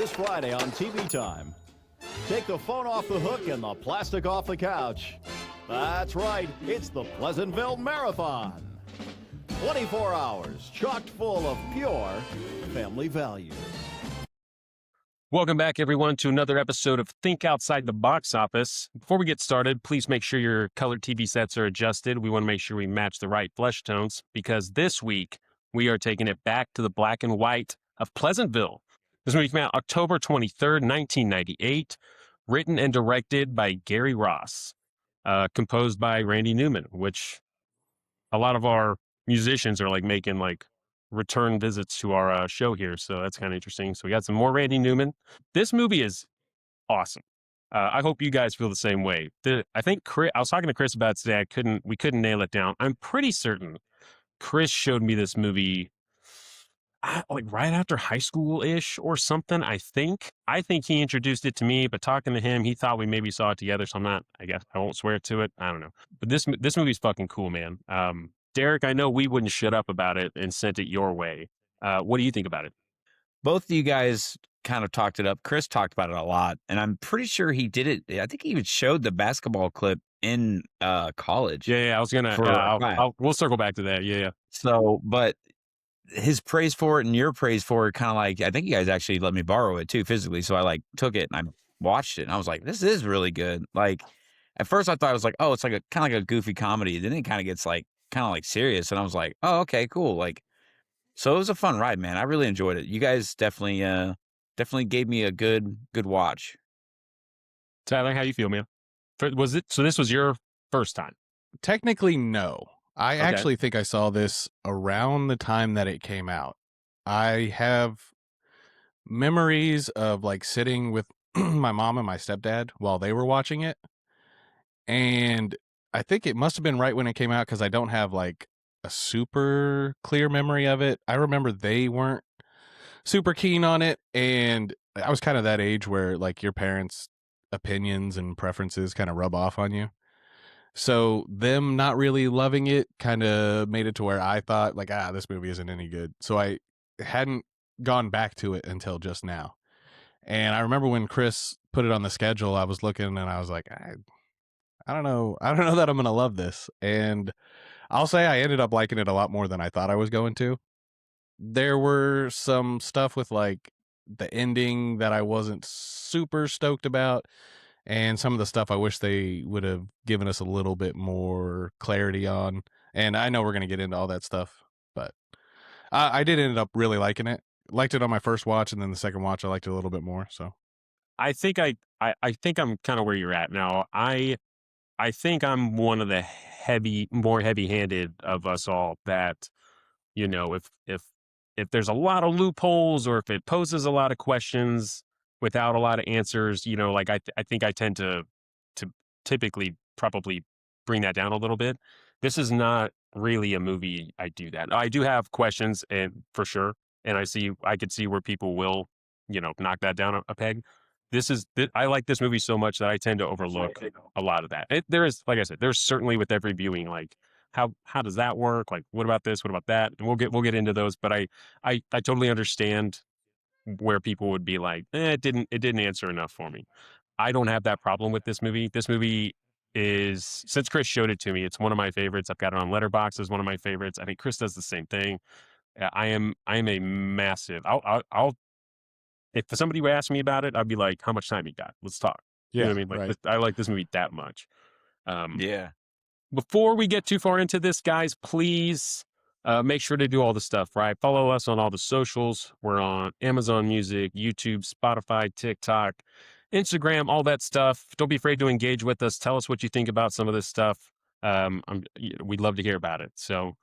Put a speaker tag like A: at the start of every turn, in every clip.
A: this Friday on TV Time. Take the phone off the hook and the plastic off the couch. That's right, it's the Pleasantville Marathon. 24 hours chock full of pure family values.
B: Welcome back, everyone, to another episode of Think Outside the Box Office. Before we get started, please make sure your colored TV sets are adjusted. We want to make sure we match the right flesh tones because this week we are taking it back to the black and white of Pleasantville. This movie came out October 23rd, 1998, written and directed by Gary Ross, composed by Randy Newman, which a lot of our musicians are like making like return visits to our show here. So that's kind of interesting. So we got some more Randy Newman. This movie is awesome. I hope you guys feel the same way. I think I was talking to Chris about it today. We couldn't nail it down. I'm pretty certain Chris showed me this movie like right after high school-ish or something. I think he introduced it to me, but talking to him, he thought we maybe saw it together. So I guess I won't swear to it. I don't know. But this movie's fucking cool, man. Derek, I know we wouldn't shut up about it and sent it your way. What do you think about it?
C: Both of you guys kind of talked it up. Chris talked about it a lot, and I'm pretty sure he did it. I think he even showed the basketball clip in college.
B: Yeah, I was gonna. We'll circle back to that. Yeah.
C: So, but his praise for it and your praise for it, kind of like, I think you guys actually let me borrow it too physically. So I like took it and I watched it, and I was like, this is really good. Like at first I thought it was like, oh, it's like a kind of like a goofy comedy. Then it kind of gets like kind of like serious, and I was like, oh, okay, cool. Like, so it was a fun ride, man. I really enjoyed it. You guys definitely gave me a good watch.
B: Tyler, how you feel, man? So this was your first time?
D: Technically, no. I actually think I saw this around the time that it came out. I have memories of like sitting with my mom and my stepdad while they were watching it, and I think it must have been right when it came out because I don't have like a super clear memory of it. I remember they weren't super keen on it, and I was kind of that age where like your parents' opinions and preferences kind of rub off on you. So them not really loving it kind of made it to where I thought like, this movie isn't any good. So I hadn't gone back to it until just now. And I remember when Chris put it on the schedule, I was looking and I was like, I don't know that I'm going to love this. And I'll say I ended up liking it a lot more than I thought I was going to. There were some stuff with like the ending that I wasn't super stoked about, and some of the stuff I wish they would have given us a little bit more clarity on. And I know we're going to get into all that stuff, but I did end up really liking it. Liked it on my first watch, and then the second watch I liked it a little bit more. So
B: I think I think I'm kind of where you're at now. I think I'm one of the more heavy-handed of us all that, you know, if there's a lot of loopholes or if it poses a lot of questions without a lot of answers, you know, like I think I tend to typically probably bring that down a little bit. This is not really a movie I do that. I do have questions, and for sure, and I could see where people will, you know, knock that down a peg. I like this movie so much that I tend to overlook a lot of that. There is, like I said, there's certainly with every viewing, like how does that work? Like, what about this? What about that? And we'll get into those. But I totally understand where people would be like, it didn't answer enough for me. I don't have that problem with this movie. This movie is, since Chris showed it to me, it's one of my favorites. I've got it on Letterboxd as one of my favorites. I think Chris does the same thing. I am a massive. I'll if somebody would ask me about it, I'd be like, how much time you got? Let's talk.
D: yeah,
B: You know what I mean? Like,
D: right.
B: I like this movie that much.
C: Yeah.
B: Before we get too far into this, guys, please make sure to do all the stuff, right? Follow us on all the socials. We're on Amazon Music, YouTube, Spotify, TikTok, Instagram, all that stuff. Don't be afraid to engage with us. Tell us what you think about some of this stuff. We'd love to hear about it. So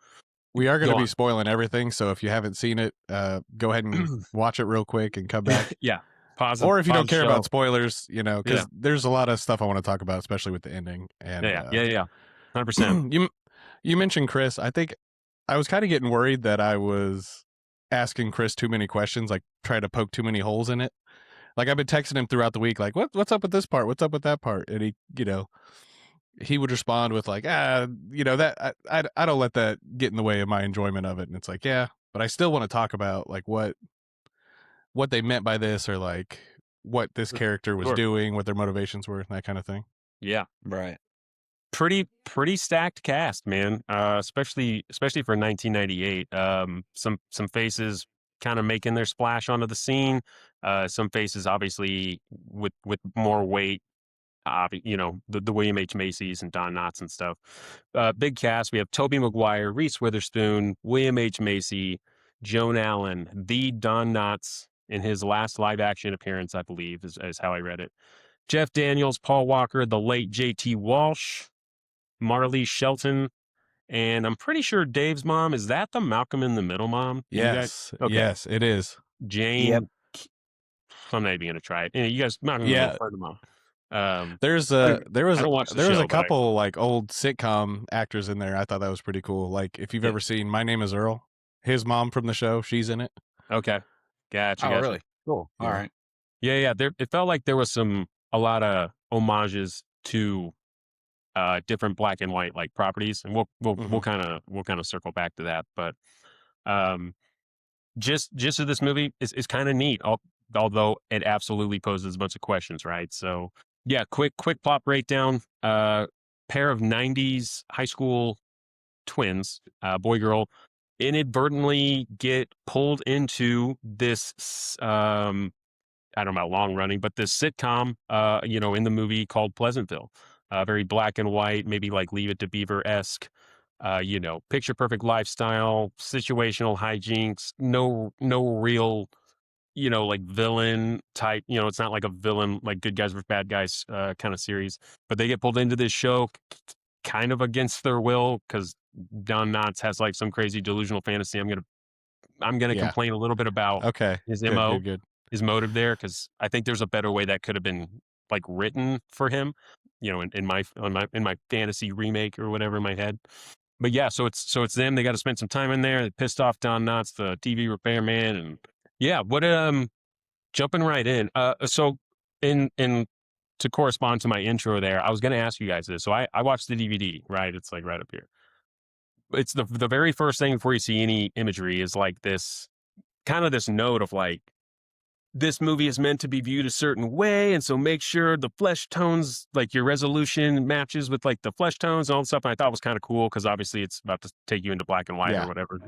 D: We are going
B: Go
D: to be
B: on.
D: spoiling everything, so if you haven't seen it, go ahead and watch it real quick and come back.
B: yeah, pause.
D: Or if you
B: pause
D: don't care
B: the
D: about
B: show.
D: spoilers, you know, because
B: Yeah.
D: there's a lot of stuff I want to talk about, especially with the ending. And
B: Yeah, 100%.
D: you mentioned Chris. I think I was kind of getting worried that I was asking Chris too many questions, like try to poke too many holes in it. Like I've been texting him throughout the week, like what's up with this part? What's up with that part? And he would respond with like, that I don't let that get in the way of my enjoyment of it. And it's like, yeah, but I still want to talk about like what what they meant by this, or like what this character was
B: Sure.
D: doing, what their motivations were, that kind of thing.
B: Yeah.
C: Right.
B: Pretty stacked cast, man. Especially for 1998. Some faces kind of making their splash onto the scene. Some faces obviously with more weight. You know, the William H. Macy's and Don Knotts and stuff. Big cast. We have Tobey Maguire, Reese Witherspoon, William H. Macy, Joan Allen, the Don Knotts in his last live action appearance, I believe, is how I read it. Jeff Daniels, Paul Walker, the late J.T. Walsh, Marley Shelton, and I'm pretty sure Dave's mom, is that the Malcolm in the Middle mom?
D: Yes.
B: Okay.
D: Yes, it is.
B: Jane.
C: Yep.
B: I'm not even gonna try it. You guys, Malcolm in the Middle, part of the mom.
D: There was
B: I don't watch the show,
D: a
B: but
D: couple like old sitcom actors in there. I thought that was pretty cool. Like if you've ever seen My Name is Earl, his mom from the show, she's in it.
B: Okay. Gotcha.
C: Oh, really? Cool.
D: Yeah.
C: All right.
B: Yeah. It felt like there was a lot of homages to different black and white like properties, and we'll kind of circle back to that. But just of this movie is kind of neat, although it absolutely poses a bunch of questions, right? So yeah, quick plot breakdown. Pair of 90s high school twins, boy girl, inadvertently get pulled into this I don't know about long running, but this sitcom, in the movie called Pleasantville. Very black and white, maybe like Leave It to Beaver-esque, picture perfect lifestyle, situational hijinks, no real, like villain type, it's not like a villain, like good guys versus bad guys kind of series, but they get pulled into this show kind of against their will because Don Knotts has like some crazy delusional fantasy. I'm gonna complain a little bit about his MO.
D: Good.
B: His motive there, because I think there's a better way that could have been like written for him, in my fantasy remake or whatever in my head. But yeah, so it's them. They got to spend some time in there. They pissed off Don Knotts, the TV repairman, and yeah, what jumping right in. So in to correspond to my intro there, I was going to ask you guys this. So I watched the DVD, right? It's like right up here. It's the very first thing before you see any imagery is like this kind of this note of like, this movie is meant to be viewed a certain way, and so make sure the flesh tones, like your resolution matches with like the flesh tones and all that stuff. And I thought it was kind of cool because obviously it's about to take you into black and white or whatever.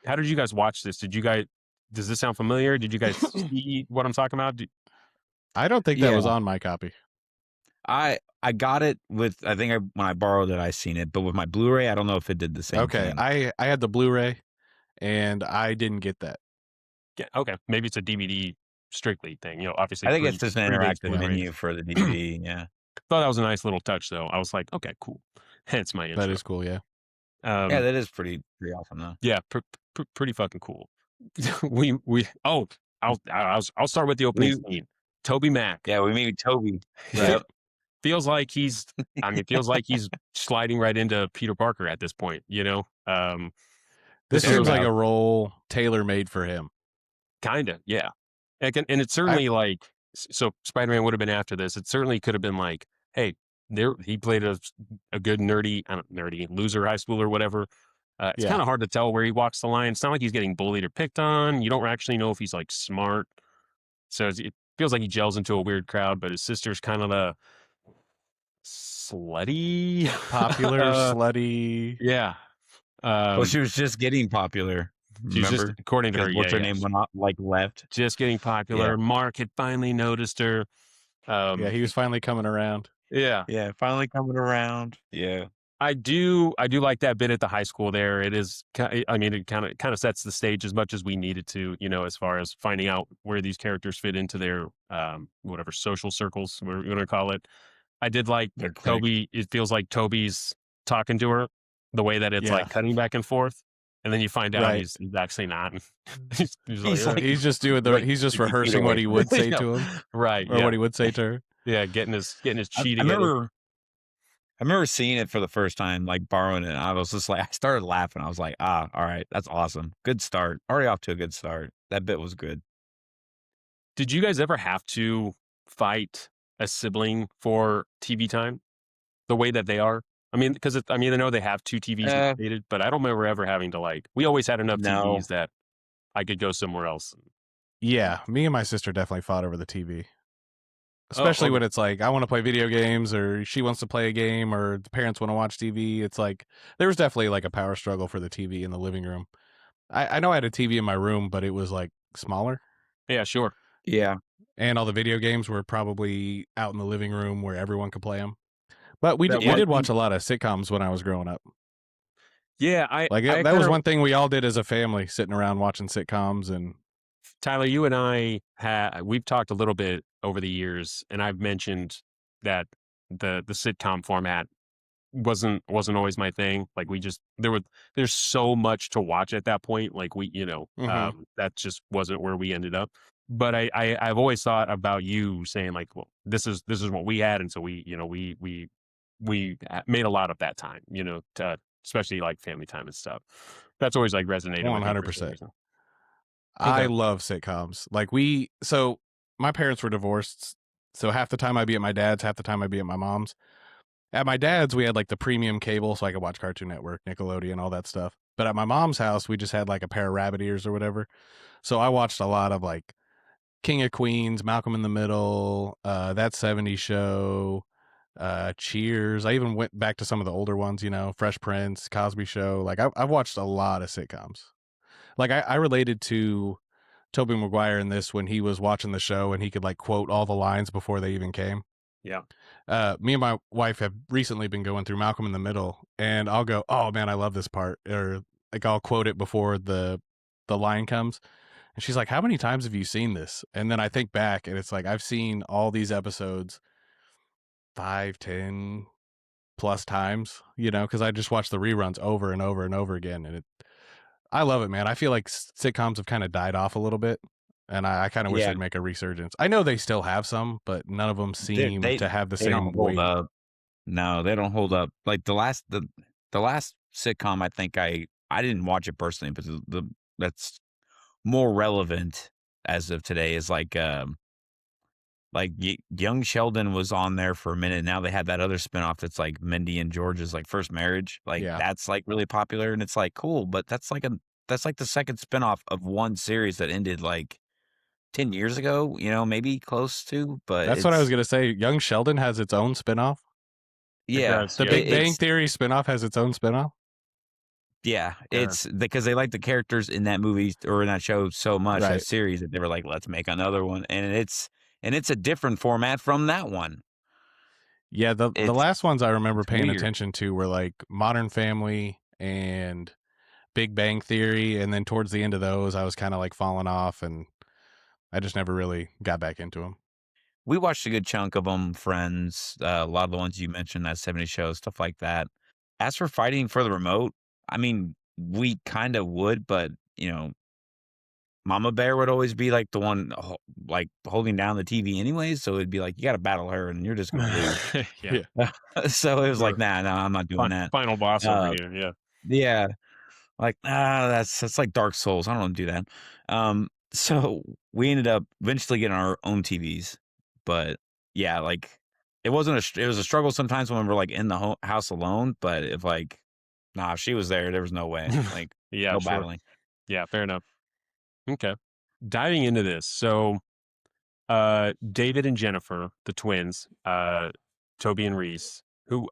B: How did you guys watch this? Does this sound familiar? Did you guys see what I'm talking about?
D: I don't think that was on my copy.
C: I got it with, I think when I borrowed it, I seen it, but with my Blu-ray, I don't know if it did the same thing.
D: I had the Blu-ray and I didn't get that.
B: Yeah, okay. Maybe it's a DVD strictly thing, obviously.
C: I think it's just an interactive menu for the DVD. Yeah.
B: Thought that was a nice little touch though. I was like, okay, cool. Hence my intro.
D: That is cool. Yeah.
C: Yeah, that is pretty awesome though.
B: Yeah. Pretty fucking cool. I'll start with the opening scene. Toby Mac.
C: Yeah, we meet Toby. Right.
B: feels like he's sliding right into Peter Parker at this point,
D: This seems like a role tailor-made for him.
B: Kinda, yeah. And it's certainly so Spider-Man would have been after this. It certainly could have been like, hey, he played a good nerdy loser high school or whatever. It's kind of hard to tell where he walks the line. It's not like he's getting bullied or picked on. You don't actually know if he's like smart. So it feels like he gels into a weird crowd, but his sister's kind of the slutty,
D: popular, slutty.
B: Yeah.
C: Well, she was just getting popular.
B: She's just, according to her,
C: what's her name went up, left.
B: Just getting popular. Yeah. Mark had finally noticed her.
D: He was finally coming around.
B: Yeah.
C: Yeah, finally coming around. Yeah.
B: I do like that bit at the high school there. It is, I mean, it kind of sets the stage as much as we needed to, as far as finding out where these characters fit into their, whatever social circles we're going to call it. I did like Toby. It feels like Toby's talking to her the way that it's like cutting back and forth. And then you find out he's actually not.
D: he's just doing he's just rehearsing what he would say to him.
B: Right.
D: Or what he would say to her.
B: Yeah. Getting his cheating.
C: I remember seeing it for the first time, like borrowing it. And I was just like, I started laughing. I was like, all right, that's awesome. Good start. Already off to a good start. That bit was good.
B: Did you guys ever have to fight a sibling for TV time the way that they are? I mean, because I know they have two TVs located, but I don't remember ever having to we always had enough TVs that I could go somewhere else.
D: Yeah, me and my sister definitely fought over the TV.
B: Oh,
D: Especially when it's like I want to play video games or she wants to play a game or the parents want to watch TV. It's like there was definitely like a power struggle for the TV in the living room. I know I had a TV in my room, but it was like smaller.
B: yeah, sure.
C: Yeah.
D: And all the video games were probably out in the living room where everyone could play them. But we
B: That
D: did, we
B: one
D: did
B: thing-
D: watch a lot of sitcoms when I was growing up.
B: Yeah,
D: Like
B: I
D: that was
B: kinda-
D: one thing we all did as a family, sitting around watching sitcoms. And
B: Tyler, you and I we've talked a little bit over the years, and I've mentioned that the sitcom format wasn't always my thing. Like there's so much to watch at that point. Like
D: Mhm.
B: that just wasn't where we ended up. But I've always thought about you saying like, well, this is what we had, and so we made a lot of that time, especially like family time and stuff. That's always like resonated with me for some
D: 100%.
B: reason.
D: I
B: Okay.
D: love sitcoms. Like so my parents were divorced. So half the time I'd be at my dad's, half the time I'd be at my mom's. At my dad's, we had like the premium cable, so I could watch Cartoon Network, Nickelodeon, all that stuff. But at my mom's house, we just had like a pair of rabbit ears or whatever. So I watched a lot of like King of Queens, Malcolm in the Middle, That 70s Show, Cheers. I even went back to some of the older ones, Fresh Prince, Cosby Show. Like I've watched a lot of sitcoms. Like I related to Tobey Maguire in this when he was watching the show and he could like quote all the lines before they even came.
B: Yeah.
D: Me and my wife have recently been going through Malcolm in the Middle, and I'll go, "Oh man, I love this part," or like I'll quote it before the line comes, and she's like, "How many times have you seen this?" And then I think back, and it's like I've seen all these episodes 5, 10 plus times, because I just watch the reruns over and over and over again, and I love it, man. I feel like sitcoms have kind of died off a little bit, and I kind of wish
C: Yeah.
D: they'd make a resurgence. I know they still have some, but none of them seem to have the
C: They
D: same
C: don't hold
D: weight.
C: up. No, they don't hold up. Like the last sitcom I think I didn't watch it personally, but the that's more relevant as of today is like Young Sheldon was on there for a minute. Now they had that other spinoff that's like Mindy and George's like first marriage. Like
D: Yeah.
C: that's like really popular, and it's like cool, but that's like the second spinoff of one series that ended like 10 years ago, maybe close to, but
D: That's what I was going to say. Young Sheldon has its own spinoff.
C: yeah,
B: does,
D: The
B: yeah.
D: Big Bang Theory spinoff has its own spinoff.
C: yeah, it's because they like the characters in that movie or in that show so much,
D: Right.
C: that series, that they were like, let's make another one. And it's a different format from that one.
D: Yeah, the
C: It's
D: last ones I remember paying
C: weird.
D: attention to were like Modern Family and Big Bang Theory, and then towards the end of those, I was kind of like falling off, and I just never really got back into them.
C: We watched a good chunk of them, Friends, a lot of the ones you mentioned, that 70 show, stuff like that. As for Fighting for the Remote, I mean, we kind of would, but, Mama Bear would always be like the one like holding down the TV anyways. So it'd be like, you got to battle her and you're just going to lose.
B: Yeah.
C: So it was like,
B: Sure.
C: I'm not doing that.
B: Final boss over here. Yeah.
C: Yeah. Like, that's like Dark Souls. I don't want to do that. So we ended up eventually getting our own TVs, but yeah, like it wasn't it was a struggle sometimes when we were like in the house alone, but if if she was there was no way, like
B: Yeah.
C: no
B: Sure.
C: battling.
B: Yeah. Fair enough. Okay. Diving into this. So, David and Jennifer, the twins, Toby and Reese, who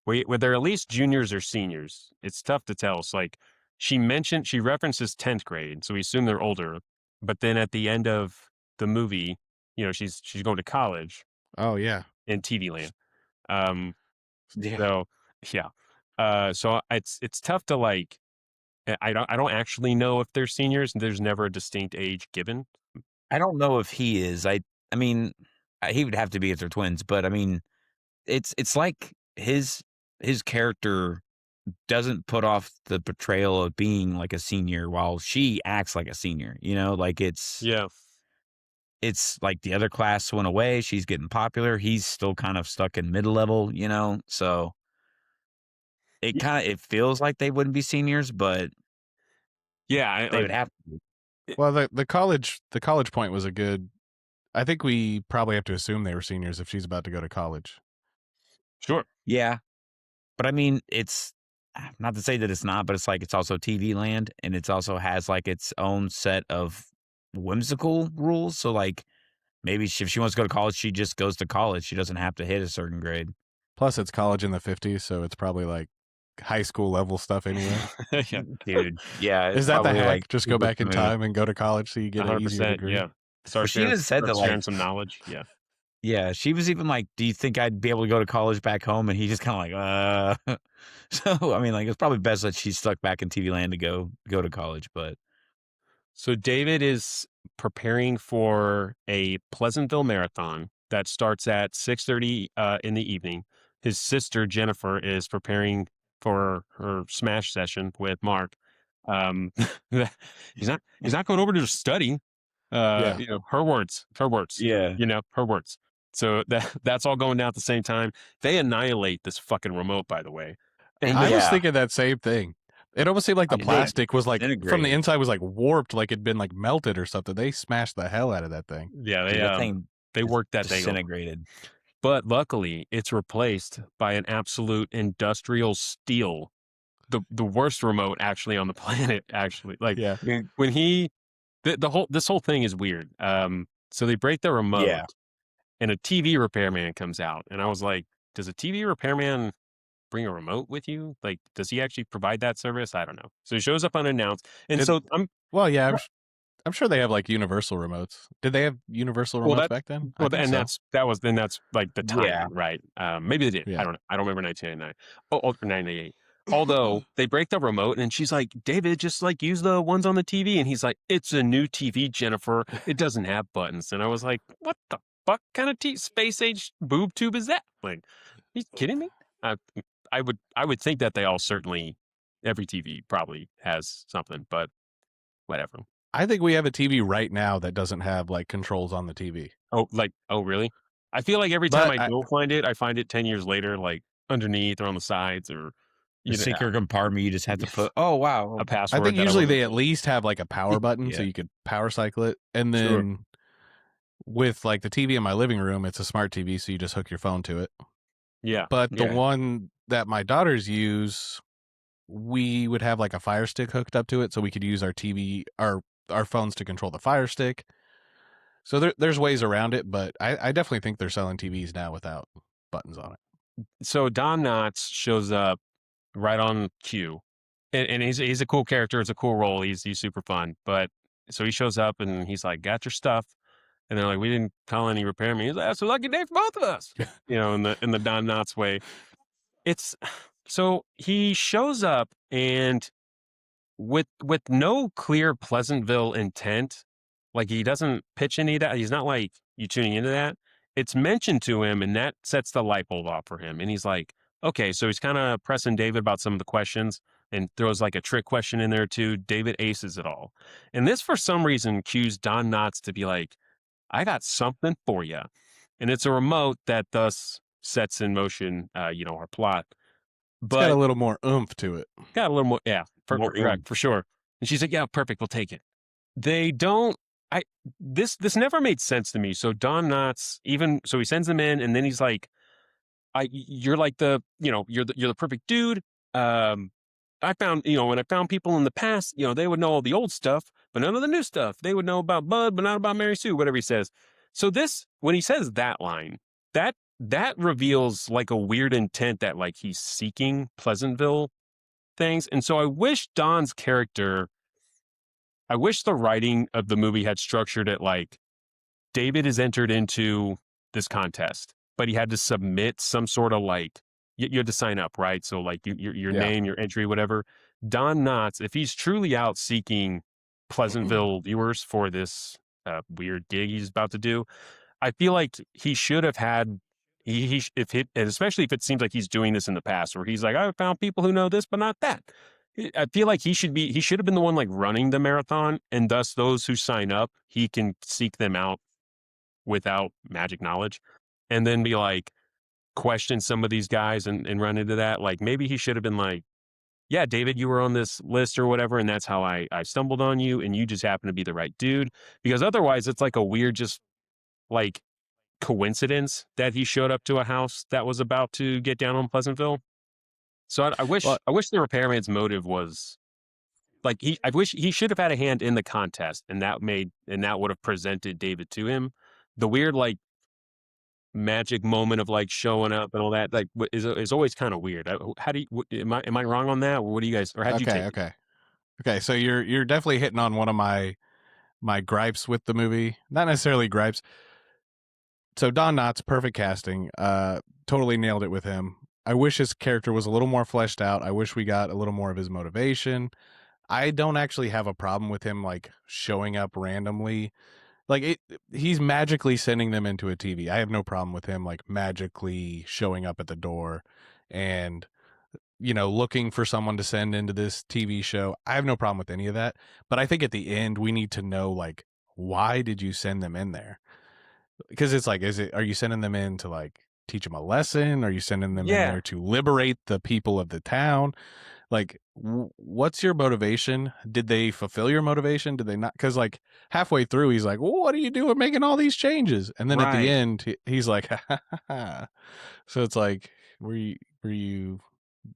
B: were they're at least juniors or seniors. It's tough to tell. So like she references 10th grade, so we assume they're older. But then at the end of the movie, she's going to college
D: Oh yeah.
B: in TV land.
C: Yeah.
B: So yeah. So it's tough to like. I don't actually know if they're seniors. There's never a distinct age given.
C: I don't know if he is. I mean, he would have to be if they're twins, but I mean, it's like his character doesn't put off the portrayal of being like a senior while she acts like a senior, like it's like the other class went away, she's getting popular, he's still kind of stuck in mid-level, so it feels like they wouldn't be seniors, but
B: Yeah,
C: they would have to be.
D: Well, the college point was a good. I think we probably have to assume they were seniors if she's about to go to college.
B: Sure.
C: Yeah, but I mean, it's not to say that it's not, but it's like it's also TV land, and it's also has like its own set of whimsical rules. So like maybe if she wants to go to college, she just goes to college. She doesn't have to hit a certain grade.
D: Plus, it's college in the 50s, so it's probably like high school level stuff anyway.
B: Yeah.
C: Dude, yeah,
D: Is that the
C: probably
D: hack?
C: like
D: Just go back in time and go to college so you get an easier
B: 100%.
D: degree.
B: Yeah. Start
C: she even said that,
B: sharing
C: like,
B: some knowledge. Yeah.
C: yeah, she was even like, "Do you think I'd be able to go to college back home?" And he just kind of like, So I mean, like, it's probably best that she's stuck back in TV land to go to college. But
B: So David is preparing for a Pleasantville marathon that starts at 6:30 in the evening. His sister Jennifer is preparing for her smash session with Mark. Um, he's not going over to study.
D: Yeah.
B: You know, her words.
C: yeah,
B: You know, her words. So that's all going down at the same time. They annihilate this fucking remote, by the way. And
D: I was
C: yeah.
D: thinking that same thing. It almost seemed like the
C: They
D: plastic was like from the
C: disintegrated.
D: inside was like warped, like it'd been like melted or something. They smashed the hell out of that thing.
B: yeah,
C: Dude, that thing
B: they worked that thing over.
C: disintegrated.
B: But luckily, it's replaced by an absolute industrial steel. The worst remote actually on the planet. Actually, like
D: Yeah.
B: when this whole thing is weird. So they break the remote,
C: Yeah.
B: and a TV repairman comes out, and I was like, does a TV repairman bring a remote with you? Like, does he actually provide that service? I don't know. So he shows up unannounced, and so
D: Well, yeah, I'm sure they have like universal remotes. Did they have universal remotes back then?
B: Well, and that's like the time,
C: Yeah.
B: right? Maybe they did.
D: Yeah.
B: I don't know. I don't remember 1999. Or 98. Although they break the remote, and she's like, David, just like use the ones on the TV. And he's like, it's a new TV, Jennifer. It doesn't have buttons. And I was like, what the fuck kind of space age boob tube is that? Like, are you kidding me? I would think that they all certainly, every TV probably has something, but whatever.
D: I think we have a TV right now that doesn't have like controls on the TV.
B: Oh, really? I feel like every time I go find it, I find it 10 years later, like underneath or on the sides or
C: The secret compartment, you just have to put, oh, wow.
B: a password.
D: I think usually they at least have like a power button
C: Yeah.
D: so you could power cycle it. And then with like the TV in my living room, it's a smart TV, so you just hook your phone to it.
B: Yeah.
D: But the
C: Yeah.
D: one that my daughters use, we would have like a Fire Stick hooked up to it, so we could use our TV, our phones to control the Fire Stick. So there's ways around it, but I definitely think they're selling TVs now without buttons on it.
B: So Don Knotts shows up right on cue, and he's a cool character. It's a cool role. He's super fun. But so he shows up and he's like, "Got your stuff," and they're like, "We didn't call any repairman." He's like, "That's a lucky day for both of us," you know, in the Don Knotts way. It's so he shows up and with no clear Pleasantville intent, like he doesn't pitch any of that. He's not like you tuning into that. It's mentioned to him, and that sets the light bulb off for him. And he's like, okay, so he's kind of pressing David about some of the questions and throws like a trick question in there too. David aces it all. And this, for some reason, cues Don Knotts to be like, I got something for you. And it's a remote that thus sets in motion, our plot.
D: But it's got a little more oomph to it.
B: Got a little more, yeah, correct,
C: oomph.
B: for sure. And she's like, yeah, perfect, we'll take it. They don't, this never made sense to me. So Don Knotts, so he sends them in, and then he's like, you're like you're the perfect dude. I found, when I found people in the past, they would know all the old stuff, but none of the new stuff. They would know about Bud, but not about Mary Sue, whatever he says. So when he says that line, that reveals like a weird intent that like he's seeking Pleasantville things. And so I wish the writing of the movie had structured it like David is entered into this contest, but he had to submit some sort of like, you had to sign up, right? So like your name, your entry, whatever. Don Knotts, if he's truly out seeking Pleasantville viewers for this weird gig he's about to do, I feel like he should have had, and especially if it seems like he's doing this in the past, where he's like, I found people who know this, but not that. I feel like he should have been the one like running the marathon, and thus those who sign up, he can seek them out without magic knowledge, and then be like, question some of these guys and run into that. Like maybe he should have been like, yeah, David, you were on this list or whatever, and that's how I stumbled on you, and you just happen to be the right dude. Because otherwise it's like a weird just like coincidence that he showed up to a house that was about to get down on Pleasantville. So I wish the repairman's motive was like I wish he should have had a hand in the contest, and that would have presented David to him. The weird like magic moment of like showing up and all that like is always kind of weird. How do you am I wrong on that? Or what do you guys, or how'd you take it?
D: Okay. So you're definitely hitting on one of my gripes with the movie. Not necessarily gripes. So Don Knotts, perfect casting. Totally nailed it with him. I wish his character was a little more fleshed out. I wish we got a little more of his motivation. I don't actually have a problem with him like showing up randomly. Like he's magically sending them into a TV. I have no problem with him like magically showing up at the door and looking for someone to send into this TV show. I have no problem with any of that. But I think at the end we need to know like, why did you send them in there? Because it's like, are you sending them in to like teach them a lesson? Are you sending them in there to liberate the people of the town? Like, what's your motivation? Did they fulfill your motivation? Did they not? Because like halfway through, he's like, well, "What are you doing making all these changes?" And then at the end, he's like, ha, ha, ha, ha. So it's like, were you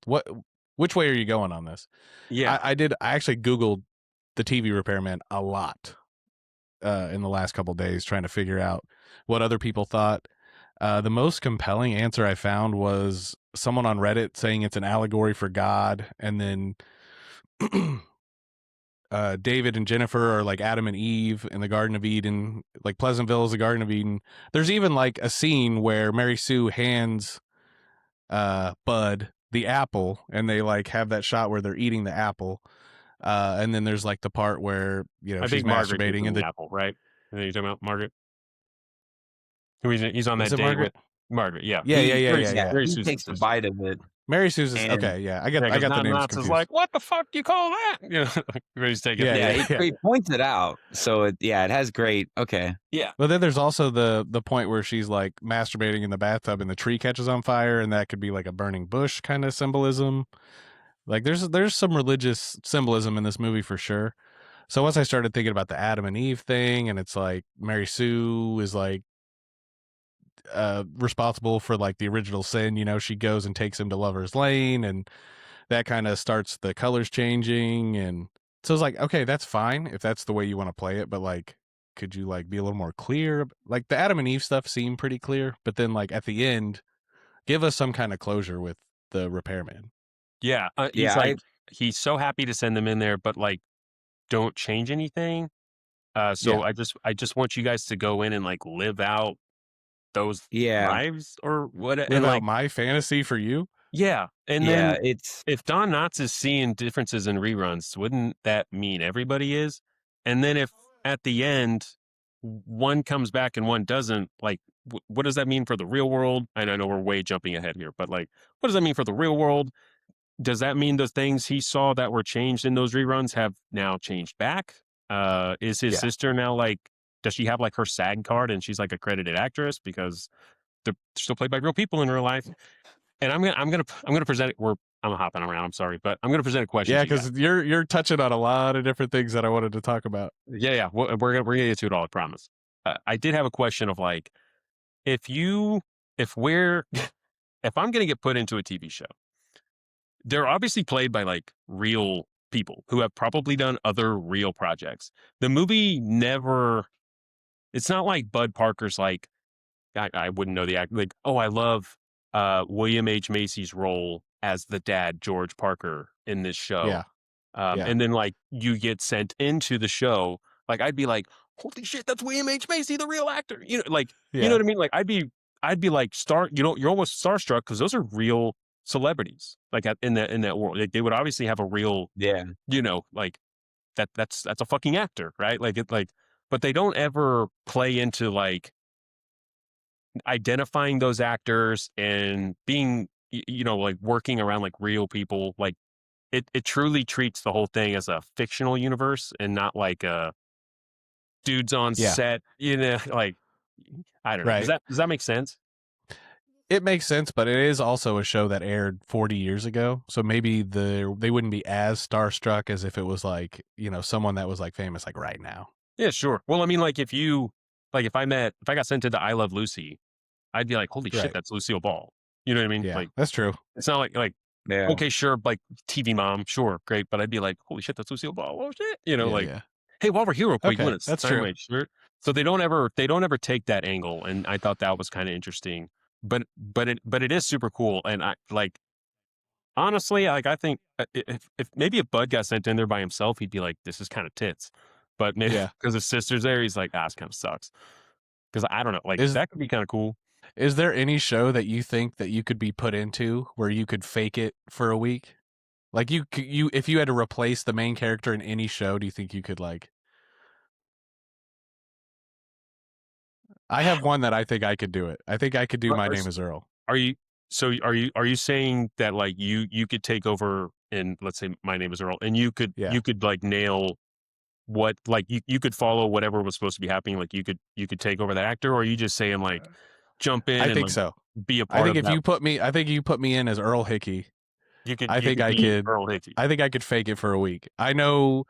D: what? Which way are you going on this?
B: Yeah,
D: I actually Googled the TV repairman a lot in the last couple of days, trying to figure out what other people thought. The most compelling answer I found was someone on Reddit saying it's an allegory for God, and then David and Jennifer are like Adam and Eve in the Garden of Eden. Like Pleasantville is the Garden of Eden. There's even like a scene where Mary Sue hands Bud the apple, and they like have that shot where they're eating the apple. And then there's like the part where
B: I
D: she's
B: think Margaret
D: masturbating in
B: the apple, right? And then you're talking about Margaret. He's on that date
D: Margaret?
B: with Margaret. Yeah,
C: Yeah,
B: Mary
C: he
B: Sue's
C: takes a
B: sister.
C: bite of it.
D: Mary Sue's
C: And-
D: okay. Yeah, I got the
B: Don
D: names
B: Knotts
D: confused.
B: is like, what the fuck do you call that? Everybody's taking it.
C: Yeah, he points it out. So it has great. Okay.
B: Yeah.
D: But then there's also the point where she's like masturbating in the bathtub and the tree catches on fire, and that could be like a burning bush kind of symbolism. Like there's some religious symbolism in this movie for sure. So once I started thinking about the Adam and Eve thing, and it's like Mary Sue is like responsible for like the original sin, she goes and takes him to Lover's Lane, and that kind of starts the colors changing. And so it's like, okay, that's fine if that's the way you want to play it, but like, could you like be a little more clear? Like the Adam and Eve stuff seemed pretty clear, but then like at the end, give us some kind of closure with the repairman.
B: Yeah. He's so happy to send them in there, but like, don't change anything. I just want you guys to go in and like live out those lives or what.
D: Live out my fantasy for you.
B: Yeah. And then
C: it's
B: if Don Knotts is seeing differences in reruns, wouldn't that mean everybody is? And then if at the end one comes back and one doesn't, like what does that mean for the real world? And I know we're way jumping ahead here, but like, what does that mean for the real world? Does that mean the things he saw that were changed in those reruns have now changed back? Is his sister now like, does she have like her SAG card and she's like a credited actress because they're still played by real people in real life? And I'm gonna present it. I'm hopping around. I'm sorry, but I'm gonna present a question.
D: Yeah, because you're touching on a lot of different things that I wanted to talk about.
B: Yeah. We're gonna get to it all. I promise. I did have a question of like, if I'm gonna get put into a TV show, they're obviously played by like real people who have probably done other real projects. The movie never. It's not like Bud Parker's like, I wouldn't know the act. Like, oh, I love William H. Macy's role as the dad, George Parker, in this show.
D: Yeah.
B: And then like you get sent into the show. Like I'd be like, holy shit, that's William H. Macy, the real actor. You know what I mean? Like I'd be like you're almost starstruck because those are real celebrities. Like in that world, like, they would obviously have a real, like that's a fucking actor, right? But they don't ever play into like identifying those actors and being, like working around like real people. Like it truly treats the whole thing as a fictional universe and not like a dudes on set, like, I don't know.
D: Right.
B: Does that make sense?
D: It makes sense, but it is also a show that aired 40 years ago. So maybe they wouldn't be as starstruck as if it was like, someone that was like famous like right now.
B: Yeah, sure. Well, I mean, like if I got sent to the I Love Lucy, I'd be like, holy shit, that's Lucille Ball. You know what I mean?
D: Yeah,
B: like
D: that's true.
B: It's not like
C: Yeah.
B: okay, sure, like TV mom, sure, great, but I'd be like, holy shit, that's Lucille Ball. Oh shit,
D: Yeah,
B: like,
D: yeah.
B: hey, while we're here, real quick, you
D: Okay,
B: want to
D: that's
B: sign
D: true.
B: my shirt? So they don't ever take that angle, and I thought that was kind of interesting. But it is super cool, and I like honestly, like I think if maybe if Bud got sent in there by himself, he'd be like, this is kind of tits. But maybe
D: Yeah.
B: because his sister's there, he's like, this kind of sucks. Because I don't know, like
D: Is
B: that could be kind of cool.
D: is there any show that you think that you could be put into where you could fake it for a week? Like you if you had to replace the main character in any show, do you think you could like? I have one that I think I could do it. I think I could do
B: Are,
D: My
B: are,
D: Name Is Earl.
B: are you are you saying that like you could take over and let's say My Name Is Earl, and
D: Yeah.
B: you could like nail what like you could follow whatever was supposed to be happening, like you could take over that actor, or are you just saying like jump in
D: I
B: and
D: think
B: like
D: so.
B: be a
D: I
B: part
D: think
B: of
D: if
B: that?
D: you put me in as Earl Hickey, I
B: You
D: think
B: could
D: I
B: be
D: could
B: Earl Hickey.
D: I think I could fake it for a week. I know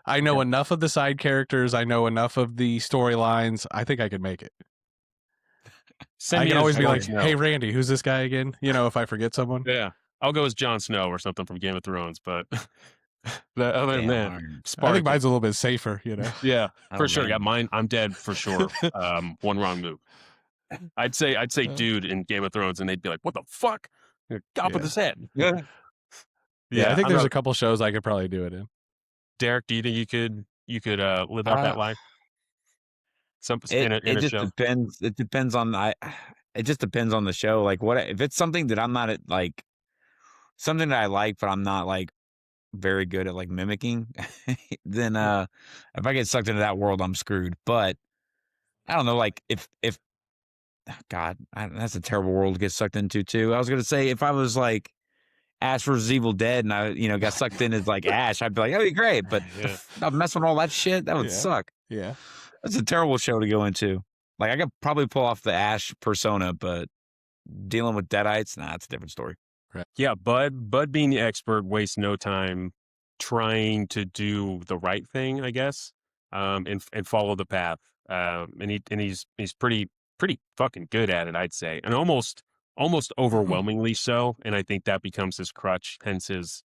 B: Yeah.
D: enough of the side characters, I know enough of the storylines. I think I could make it.
B: Send
D: I
B: me
D: can
B: as
D: always be
B: Jon
D: like,
B: Snow.
D: "Hey Randy, who's this guy again?" If I forget someone.
B: Yeah, I'll go as Jon Snow or something from Game of Thrones, but other than that,
C: Damn.
D: I think
B: Spark.
D: mine's a little bit safer,
B: Yeah,
C: Oh
B: for sure. Yeah,
C: man.
B: mine. I'm dead for sure. One wrong move. I'd say dude in Game of Thrones, and they'd be like, "What the fuck? Top of
D: Yeah.
B: his head."
C: Yeah.
D: Yeah, I think
B: I'm
D: there's
B: not,
D: a couple shows I could probably do it in.
B: Derek, do you think you could live out
C: Uh,
B: that life? Some
C: it
B: in
C: it
B: a
C: just
B: show.
C: depends. It depends on it just depends on the show. Like what if it's something that I'm not at, like something that I like, but I'm not like very good at like mimicking, then if I get sucked into that world, I'm screwed. But I don't know, like if God, that's a terrible world to get sucked into too. I was gonna say if I was like Ash versus Evil Dead and I got sucked in as like Ash, I'd be like, oh, you're great. But
B: Yeah.
C: I'm messing with all that shit. That would
D: Yeah.
C: suck.
D: Yeah.
C: That's a terrible show to go into. Like I could probably pull off the Ash persona, but dealing with Deadites, nah, it's a different story.
B: Yeah, Bud being the expert wastes no time trying to do the right thing, I guess, and follow the path. And he's pretty fucking good at it, I'd say, and almost overwhelmingly so. And I think that becomes his crutch, hence his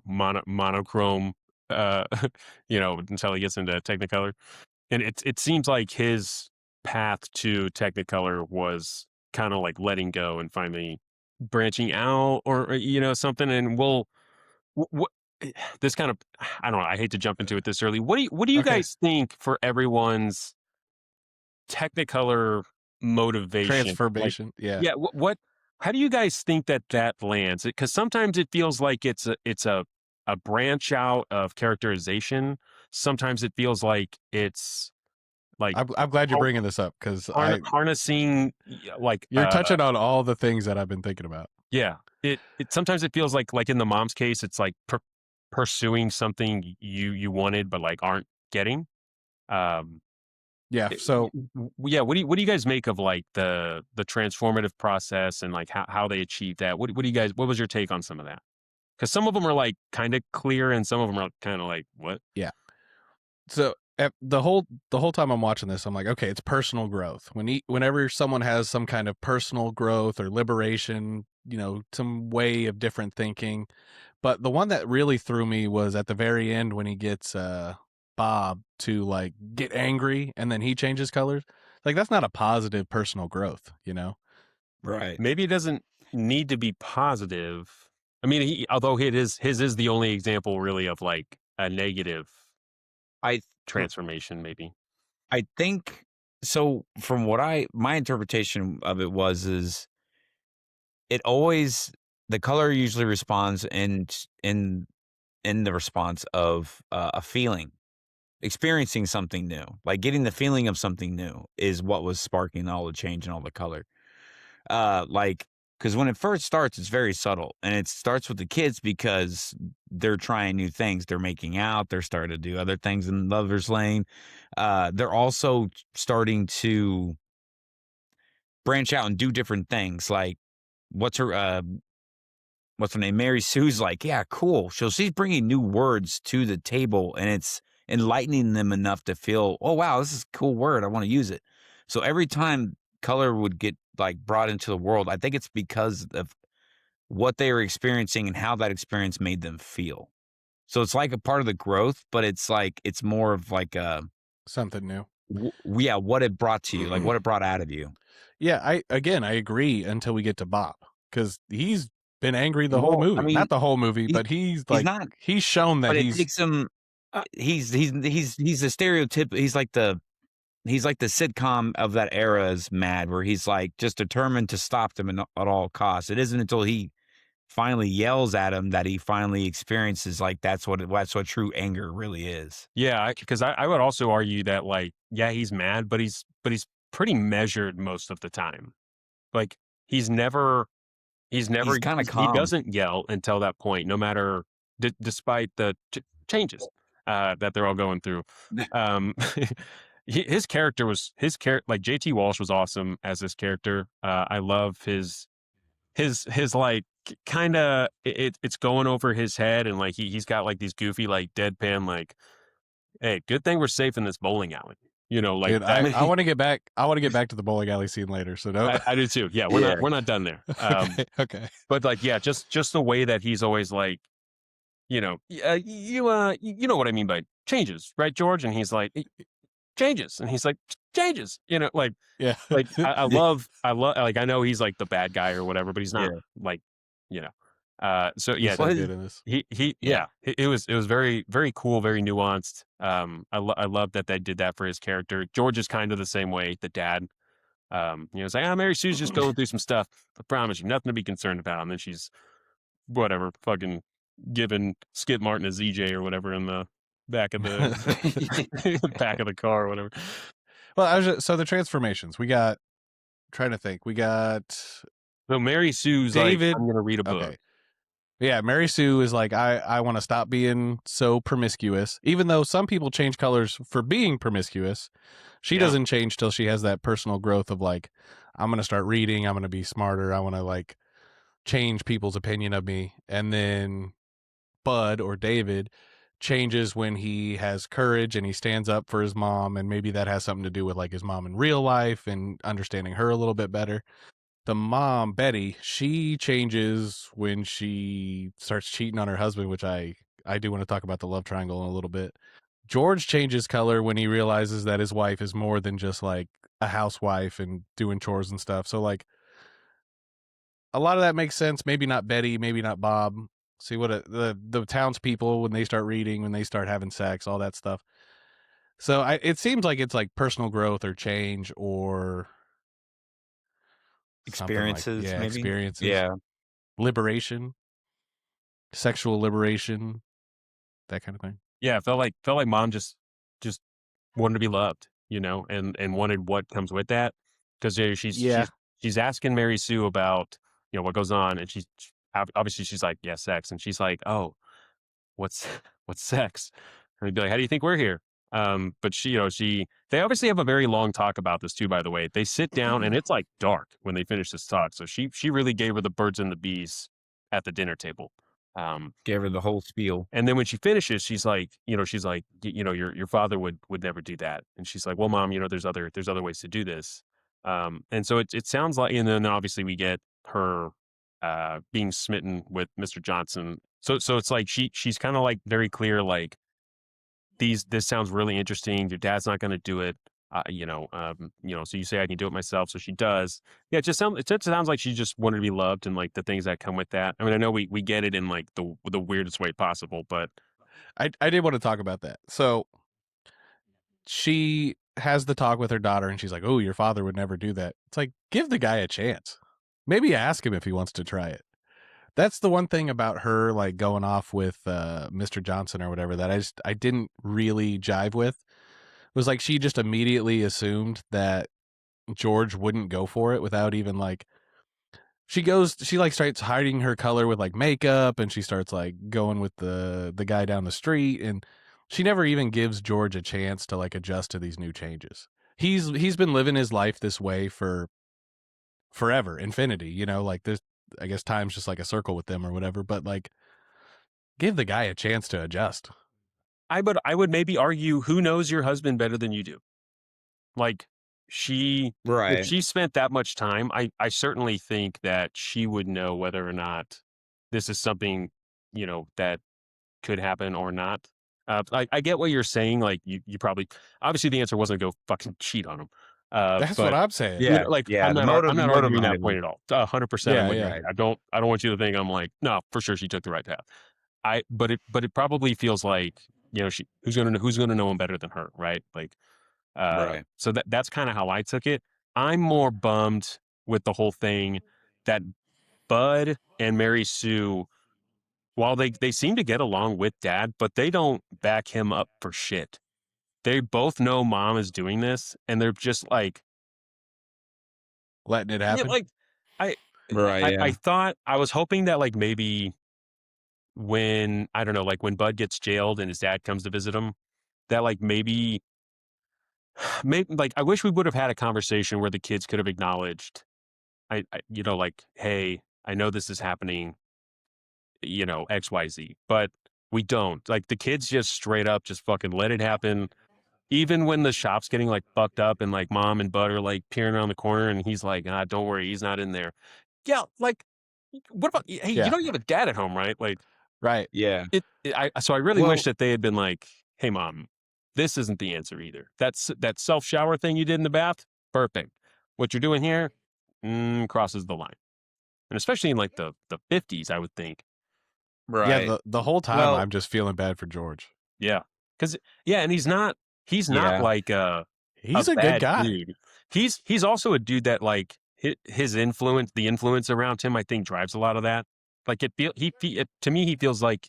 B: monochrome, until he gets into Technicolor. And it seems like his path to Technicolor was kind of like letting go and finally branching out or something. And what this kind of, I don't know, I hate to jump into it this early. What do you
D: Okay.
B: guys think for everyone's Technicolor motivation? Like,
D: Transformation. Yeah.
B: yeah, how do you guys think that lands? Because sometimes it feels like it's a branch out of characterization. Sometimes it feels like it's like
D: I'm glad you're bringing this up because
B: harnessing like
D: you're touching on all the things that I've been thinking about.
B: yeah, it sometimes it feels like in the mom's case, it's like pursuing something you wanted but like aren't getting.
D: Yeah. So
B: Yeah, what do you guys make of like the transformative process and like how they achieve that? What do you guys, what was your take on some of that? Because some of them are like kind of clear and some of them are kind of like what?
D: yeah. So the whole time I'm watching this, I'm like, okay, it's personal growth. Whenever someone has some kind of personal growth or liberation, some way of different thinking. But the one that really threw me was at the very end when he gets Bob to like get angry and then he changes colors. Like that's not a positive personal growth,
C: Right.
B: Maybe it doesn't need to be positive. I mean, although his is the only example really of like a negative
C: I
B: transformation, maybe.
C: I think so. From what my interpretation of it is it always the color usually responds in the response of a feeling, experiencing something new, like getting the feeling of something new is what was sparking all the change and all the color. Like because when it first starts, it's very subtle, and it starts with the kids because they're trying new things. They're making out. They're starting to do other things in Lover's Lane. They're also starting to branch out and do different things. Like what's her name? Mary Sue's like, yeah, cool. So she's bringing new words to the table, and it's enlightening them enough to feel, oh wow, this is a cool word. I want to use it. So every time color would get like brought into the world, I think it's because of what they were experiencing and how that experience made them feel. So it's like a part of the growth, but it's like it's more of like a
D: something new.
C: Yeah, what it brought to you, like what it brought out of you.
D: Yeah, I agree until we get to Bob, because he's been angry the whole
C: Well, I
D: movie.
C: mean,
D: Not the whole movie,
C: he-
D: but he's
C: he's
D: like
C: not,
D: he's shown that
C: but it
D: he's
C: takes him. He's the stereotype. He's like the sitcom of that era is Mad, where he's like just determined to stop them at all costs. It isn't until he finally yells at him that he finally experiences like that's what true anger really is.
B: Yeah, because I would also argue that, like, yeah, he's mad, but he's pretty measured most of the time. Like, he's never
C: He's kind of
B: he
C: calm.
B: doesn't yell until that point, no matter despite the changes that they're all going through. His character like JT Walsh was awesome as this character. I love his like kind of it's going over his head, and like he's got like these goofy like deadpan like, hey, good thing we're safe in this bowling alley. You know, like
D: dude,
B: that.
D: I want to get back. I want to get back to the bowling alley scene later. So no,
B: I do too. Yeah, we're not done there.
D: okay.
B: But like, yeah, just the way that he's always like, you know, you know what I mean by changes, right, George? And he's like, changes, and he's like, changes, you know, like,
D: Yeah,
B: like I love, like, I know he's like the bad guy or whatever, but he's not like, you know. So yeah,
D: so good in this.
B: it was very, very cool, very nuanced. I love that they did that for his character. George is kind of the same way, the dad. You know, it's like, Mary Sue's just going through some stuff. I promise you, nothing to be concerned about. And then she's whatever, fucking giving Skip Martin a ZJ or whatever in the back of the back of the car or whatever.
D: Well, so the transformations we got. Trying to think, we got
B: So Mary Sue's
D: David.
B: like, I'm gonna read a book.
D: Okay. Yeah, Mary Sue is like, I want to stop being so promiscuous. Even though some people change colors for being promiscuous, she doesn't change till she has that personal growth of like, I'm going to start reading. I'm going to be smarter. I want to like change people's opinion of me. And then Bud or David changes when he has courage and he stands up for his mom. And maybe that has something to do with like his mom in real life and understanding her a little bit better. The mom, Betty, she changes when she starts cheating on her husband, which I do want to talk about the love triangle in a little bit. George changes color when he realizes that his wife is more than just like a housewife and doing chores and stuff. So like a lot of that makes sense. Maybe not Betty, maybe not Bob. See what the townspeople, when they start reading, when they start having sex, all that stuff. So it seems like it's like personal growth or change or
C: experiences,
D: like,
C: maybe
D: experiences, liberation, sexual liberation, that kind of thing.
B: Yeah, it felt like mom just wanted to be loved, you know, and wanted what comes with that, because she's asking Mary Sue about, you know, what goes on, and she's obviously she's like, yeah, sex, and she's like, oh, what's sex? And he'd be like, how do you think we're here? But she, you know, they obviously have a very long talk about this too, by the way. They sit down and it's like dark when they finish this talk. So she really gave her the birds and the bees at the dinner table.
C: Gave her the whole spiel.
B: And then when she finishes, she's like, you know, your father would never do that. And she's like, well, mom, you know, there's other ways to do this. And so it sounds like, and then obviously we get her being smitten with Mr. Johnson. So it's like she's kind of like very clear, like, this sounds really interesting. Your dad's not going to do it. You know, so you say I can do it myself. So she does. Yeah. It just sounds like she just wanted to be loved and like the things that come with that. I mean, I know we get it in like the weirdest way possible, but
D: I did want to talk about that. So she has the talk with her daughter and she's like, oh, your father would never do that. It's like, give the guy a chance. Maybe ask him if he wants to try it. That's the one thing about her, like going off with Mr. Johnson or whatever, that I didn't really jive with. It was like she just immediately assumed that George wouldn't go for it without even like. She like starts hiding her color with like makeup, and she starts like going with the guy down the street, and she never even gives George a chance to like adjust to these new changes. He's been living his life this way for forever, infinity, you know, like this. I guess time's just like a circle with them or whatever, but like give the guy a chance to adjust.
B: I would maybe argue, who knows your husband better than you do? Like, if
C: Right.
B: she spent that much time, I certainly think that she would know whether or not this is something, that could happen or not. I get what you're saying. Like you probably, obviously the answer wasn't to go fucking cheat on him.
D: That's what
B: But
D: I'm saying.
C: Yeah.
B: like
C: Yeah.
B: I'm
C: The
B: not
C: motive
B: arguing
C: might
B: that
C: have
B: point
C: been
B: at all. 100% I'm
D: Yeah,
B: with you.
D: yeah.
C: right.
B: I don't want you to think I'm like, no, for sure she took the right path. But it probably feels like, who's gonna know him better than her, right? Like,
C: Right.
B: so that's kind of how I took it. I'm more bummed with the whole thing that Bud and Mary Sue, while they seem to get along with Dad, but they don't back him up for shit. They both know Mom is doing this, and they're just like,
D: Letting it
B: yeah,
D: happen.
B: like I,
C: Right.
B: I
C: Yeah.
B: thought, I was hoping that like maybe when, I don't know, like when Bud gets jailed and his dad comes to visit him, that like maybe like I wish we would have had a conversation where the kids could have acknowledged, like, hey, I know this is happening, XYZ, but we don't. Like the kids just straight up just fucking let it happen. Even when the shop's getting like fucked up and like Mom and Bud are like peering around the corner and he's like, don't worry, he's not in there. Yeah, like what about, hey,
D: Yeah.
B: you have a dad at home, right? Like
D: Right.
C: Yeah.
B: so I really wish
C: Well,
B: that they had been like, hey Mom, this isn't the answer either. That self shower thing you did in the bath, perfect. What you're doing here, crosses the line. And especially in like the 50s, I would think.
D: Yeah,
C: right.
D: the whole time
C: Well,
D: I'm just feeling bad for George.
B: Yeah. Cause yeah, and he's not
C: yeah.
B: like a
D: He's a good
B: bad
D: guy.
B: dude. He's also a dude that like his influence, the influence around him, I think drives a lot of that. Like to me, he feels like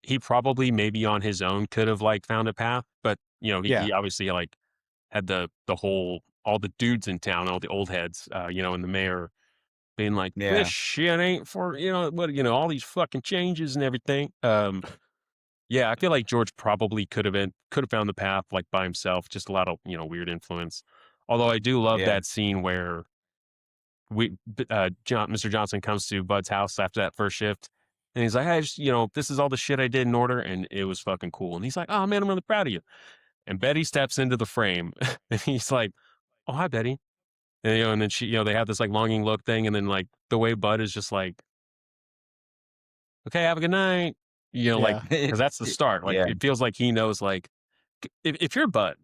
B: he probably maybe on his own could have like found a path, but
D: Yeah.
B: he obviously like had the whole, all the dudes in town, all the old heads, and the mayor being like, this
C: Yeah.
B: shit ain't for, all these fucking changes and everything. Yeah, I feel like George probably could have found the path like by himself, just a lot of, weird influence. Although I do love
C: Yeah.
B: that scene where Mr. Johnson comes to Bud's house after that first shift and he's like, I just, this is all the shit I did in order and it was fucking cool. And he's like, oh man, I'm really proud of you. And Betty steps into the frame and he's like, oh, hi Betty. And then she, they have this like longing look thing. And then like the way Bud is just like, okay, have a good night. Like,
D: Yeah.
B: because that's the start. Like,
C: Yeah.
B: it feels like he knows, like, if you're Bud,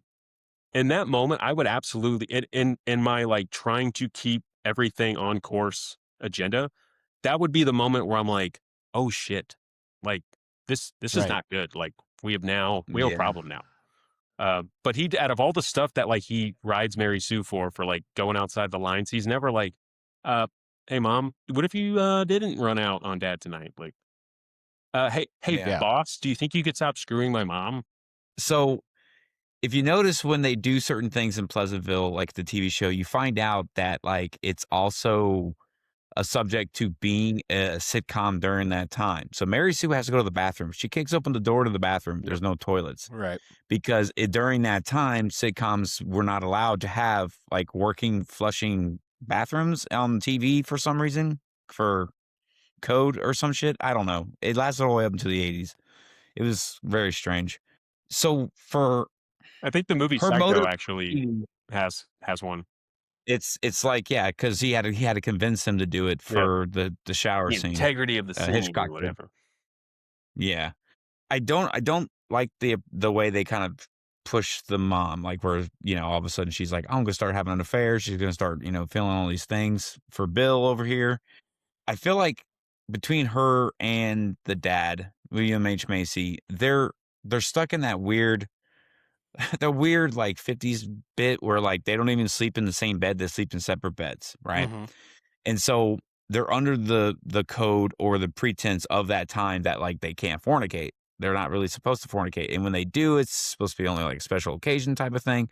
B: in that moment, I would absolutely, in my, like, trying to keep everything on course agenda, that would be the moment where I'm like, oh, shit. Like, this is
D: Right.
B: not good. Like, we have a
C: Yeah.
B: problem now. But out of all the stuff that, like, he rides Mary Sue for, like, going outside the lines, he's never like, hey, Mom, what if you didn't run out on Dad tonight? Like, hey,
C: Yeah.
B: boss, do you think you could stop screwing my mom?
C: So if you notice when they do certain things in Pleasantville, like the TV show, you find out that like it's also a subject to being a sitcom during that time. So Mary Sue has to go to the bathroom. She kicks open the door to the bathroom. There's no toilets
D: Right.
C: because during that time, sitcoms were not allowed to have like working flushing bathrooms on TV for some reason, for code or some shit. I don't know. It lasted all the way up into the 80s. It was very strange. So for
B: I think the movie
C: her
B: Psycho
C: motive,
B: actually has one.
C: it's like, yeah, because he had to convince him to do it for the shower
B: The
C: scene.
B: integrity of the scene
C: Hitchcock
B: or
C: did.
B: whatever.
C: Yeah, I don't like the way they kind of push the mom, like where all of a sudden she's like, I'm gonna start having an affair. She's gonna start feeling all these things for Bill over here. I feel like between her and the dad, William H. Macy, they're stuck in that weird the weird like 50s bit where like they don't even sleep in the same bed, they sleep in separate beds, right?
D: Mhm.
C: And so they're under the code or the pretense of that time that like they can't fornicate. They're not really supposed to fornicate, and when they do, it's supposed to be only like a special occasion type of thing.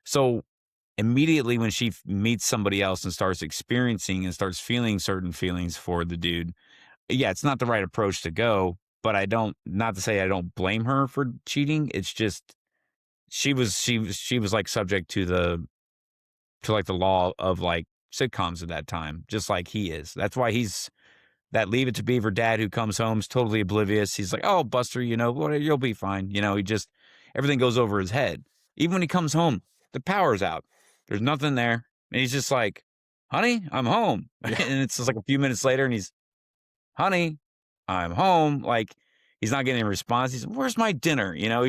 C: So immediately when she meets somebody else and starts experiencing and starts feeling certain feelings for the dude, yeah, it's not the right approach to go. But not to say I don't blame her for cheating. It's just she was like subject to like the law of like sitcoms at that time, just like he is. That's why he's that Leave It to Beaver dad who comes home is totally oblivious. He's like, oh, Buster, you'll be fine. He just, everything goes over his head. Even when he comes home, the power's out. There's nothing there. And he's just like, honey, I'm home.
D: Yeah.
C: And it's just like a few minutes later and he's, honey, I'm home. Like, he's not getting a response. He's, where's my dinner? You know,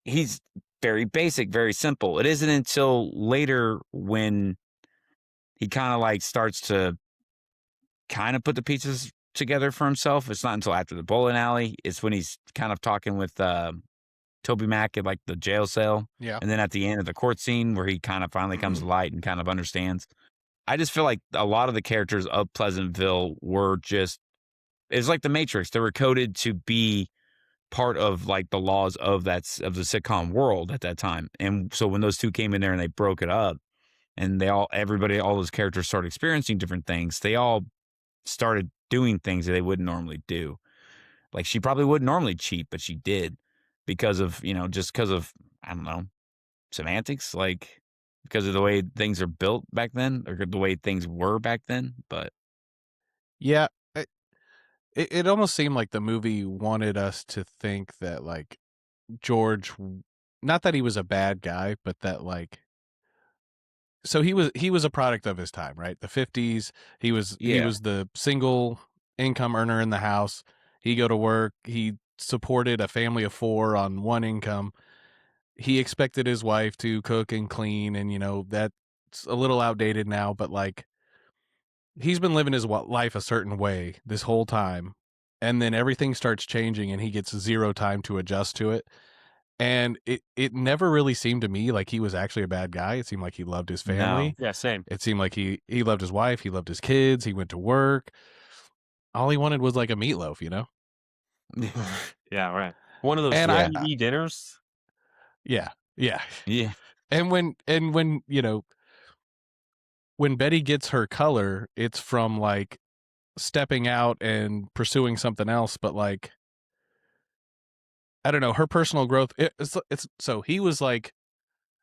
C: he's very basic, very simple. It isn't until later when he kind of like starts to kind of put the pieces together for himself. It's not until after the bowling alley. It's when he's kind of talking with Toby Mac at like the jail cell.
D: Yeah.
C: And then at the end of the court scene where he kind of finally comes to light and kind of understands. I just feel like a lot of the characters of Pleasantville were just, it's like the Matrix. They were coded to be part of like the laws of the sitcom world at that time. And so when those two came in there and they broke it up and all those characters started experiencing different things, they all started doing things that they wouldn't normally do. Like she probably wouldn't normally cheat, but she did because of, just because of, I don't know, semantics, like because of the way things are built back then or the way things were back then. But
D: yeah, it almost seemed like the movie wanted us to think that like George, not that he was a bad guy, but that like, so he was a product of his time, right? The 50s. He was the single income earner in the house. He go to work. He supported a family of 4 on one income. He expected his wife to cook and clean, and that's a little outdated now, but like he's been living his life a certain way this whole time, and then everything starts changing and he gets 0 time to adjust to it. And it never really seemed to me like he was actually a bad guy. It seemed like he loved his family.
B: Yeah, same.
D: It seemed like he loved his wife. He loved his kids. He went to work. All he wanted was like a meatloaf,
B: Yeah, right. One of those
D: And
B: TV dinners.
D: Yeah.
C: Yeah.
D: And when when Betty gets her color, it's from like stepping out and pursuing something else, but like I don't know, her personal growth. It's so he was like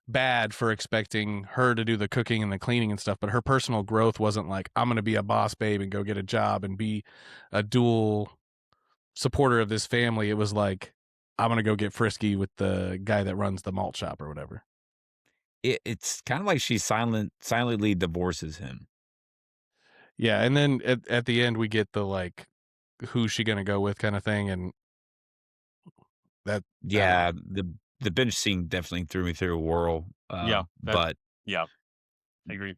D: bad for expecting her to do the cooking and the cleaning and stuff, but her personal growth wasn't like, I'm going to be a boss babe and go get a job and be a dual supporter of this family. It was like, I'm going to go get frisky with the guy that runs the malt shop or whatever.
C: It's kind of like she silently divorces him.
D: Yeah. And then at the end, we get the like, who's she going to go with kind of thing. And that,
C: yeah, the bench scene definitely threw me through a whirl.
B: Yeah, I agree.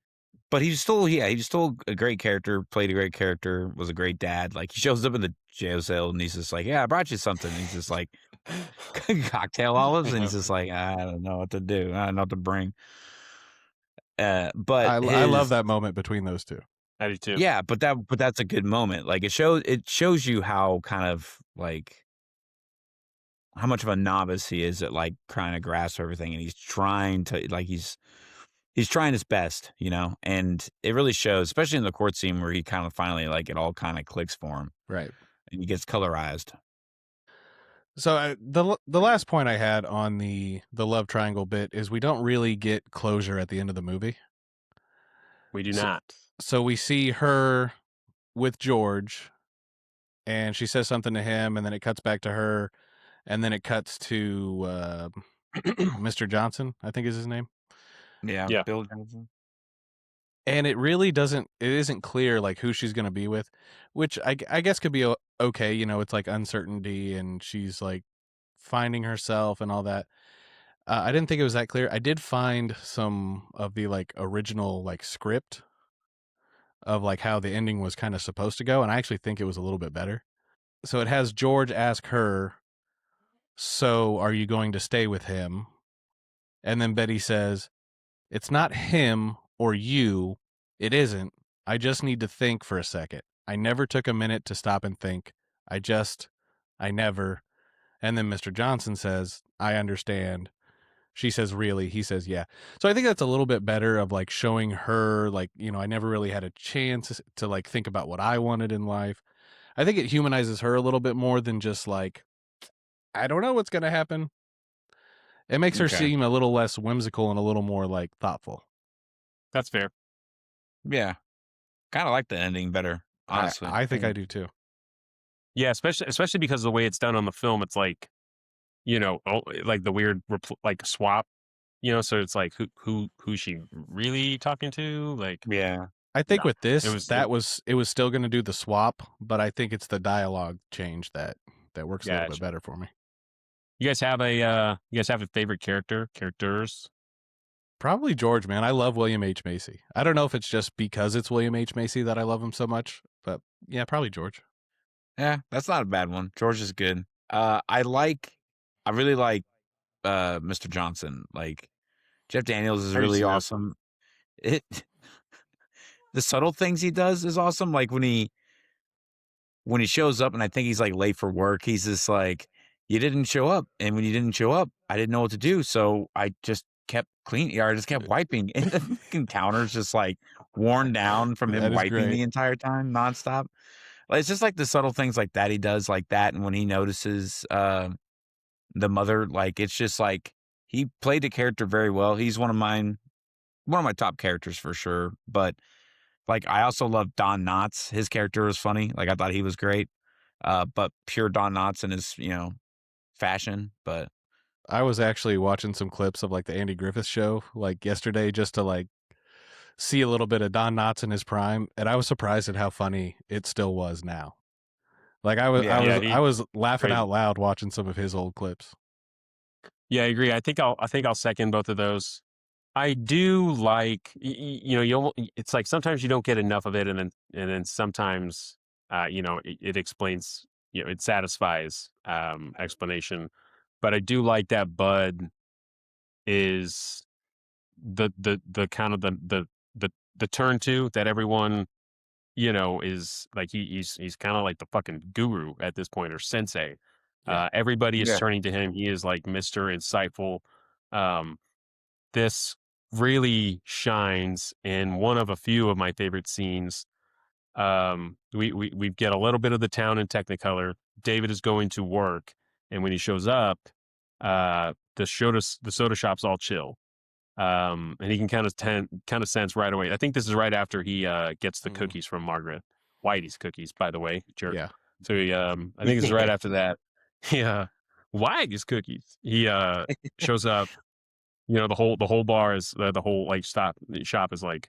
C: But he's still a great character, played a great character, was a great dad. Like he shows up in the jail cell and he's just like, yeah, I brought you something. And he's just like cocktail olives. And he's just like, I don't know what to do. I don't know what to bring. But
D: I love that moment between those two.
B: I do too.
C: Yeah, but that's a good moment. Like it shows you how kind of like how much of a novice he is at like trying to grasp everything, and he's trying to like he's trying his best, and it really shows, especially in the court scene where he kind of finally like it all kind of clicks for him,
D: right?
C: And he gets colorized.
D: So the last point I had on the love triangle bit is we don't really get closure at the end of the movie.
B: We do not.
D: So we see her with George, and she says something to him, and then it cuts back to her, and then it cuts to Mr. Johnson, I think is his name.
C: Yeah. Bill Johnson.
D: And it really isn't clear like who she's going to be with, which I guess could be okay. It's like uncertainty and she's like finding herself and all that. I didn't think it was that clear. I did find some of the like original like script of like how the ending was kind of supposed to go. And I actually think it was a little bit better. So it has George ask her, so are you going to stay with him? And then Betty says, it's not him or you. It isn't. I just need to think for a second. I never took a minute to stop and think. I never. And then Mr. Johnson says, I understand. She says, really? He says, yeah. So I think that's a little bit better of like showing her like, I never really had a chance to like think about what I wanted in life. I think it humanizes her a little bit more than just like, I don't know what's going to happen. It makes her seem a little less whimsical and a little more like thoughtful.
B: That's fair.
C: Yeah. Kind of like the ending better, honestly.
D: I think I do too.
B: Yeah, especially because of the way it's done on the film. It's like, like the weird like swap, so it's like who's she really talking to? Like,
C: Yeah.
D: I think with
B: it
D: this,
B: was
D: it was still going to do the swap, but I think it's the dialogue change that works a little bit
B: Gotcha.
D: better for me.
B: You guys have a favorite characters?
D: Probably George, man. I love William H. Macy. I don't know if it's just because it's William H. Macy that I love him so much, but yeah, probably George.
C: Yeah, that's not a bad one. George is good. I really like Mr. Johnson. Like Jeff Daniels is
B: I do
C: really
B: too.
C: awesome. It the subtle things he does is awesome. Like when he shows up and I think he's like late for work, he's just like, you didn't show up. And when you didn't show up, I didn't know what to do. So I just kept cleaning, or I just kept wiping. And the fucking counter's just like worn down from him
D: That is
C: wiping
D: great.
C: the entire time, nonstop. Like, it's just like the subtle things like that he does like that. And when he notices the mother, like it's just like he played the character very well. He's one of my top characters for sure. But like I also love Don Knotts. His character was funny. Like I thought he was great. But pure Don Knotts in his, fashion. But
D: I was actually watching some clips of like the Andy Griffith show like yesterday just to like see a little bit of Don Knotts in his prime, and I was surprised at how funny it still was now. Like I was laughing
B: crazy.
D: out loud watching some of his old clips.
B: Yeah, I agree. I think I'll second both of those. I do like it's like sometimes you don't get enough of it, and then sometimes it explains, it satisfies explanation. But I do like that Bud is the kind of the turn to that everyone is like, he's kind of like the fucking guru at this point, or sensei.
D: Yeah.
B: Everybody is
C: Yeah.
B: turning to him. He is like Mr. Insightful. This really shines in one of a few of my favorite scenes. We get a little bit of the town in Technicolor. David is going to work, and when he shows up, the soda shop's all chill. And he can kind of sense right away. I think this is right after he gets the cookies from Margaret. Whitey's cookies, by the way, jerk.
D: Yeah.
B: So he, I think it's right after that. Yeah, Whitey's cookies. He shows up. The whole bar is the whole like shop is like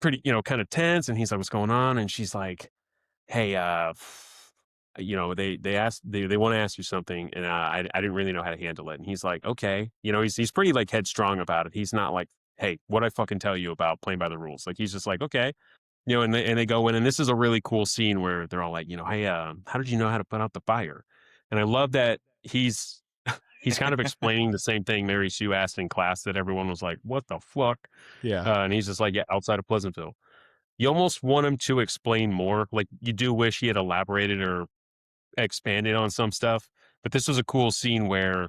B: pretty, kind of tense, and he's like, "What's going on?" And she's like, "Hey, they want to ask you something, and I didn't really know how to handle it." And he's like, "Okay," he's pretty like headstrong about it. He's not like, "Hey, what'd I fucking tell you about playing by the rules?" Like he's just like, "Okay," and they go in, and this is a really cool scene where they're all like, "Hey, how did you know how to put out the fire?" And I love that he's kind of explaining the same thing Mary Sue asked in class that everyone was like, "What the fuck?"
D: Yeah.
B: And he's just like, "Yeah, outside of Pleasantville." You almost want him to explain more. Like you do wish he had elaborated or expanded on some stuff, but this was a cool scene where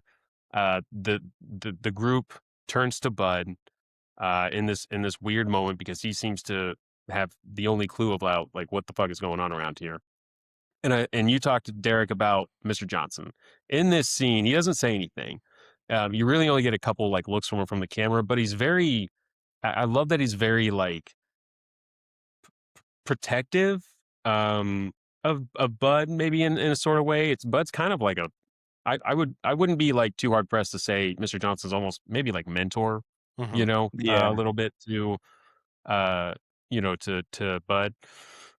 B: the group turns to Bud in this weird moment, because he seems to have the only clue about like what the fuck is going on around here. And you talked to Derek about Mr. Johnson. In this scene, he doesn't say anything. You really only get a couple like looks from him from the camera, but he's very. I love that he's very like protective of Bud, maybe in a sort of way. Bud's kind of like I wouldn't be like too hard pressed to say Mr. Johnson's almost maybe like mentor,
C: Yeah.
B: a little bit to to Bud.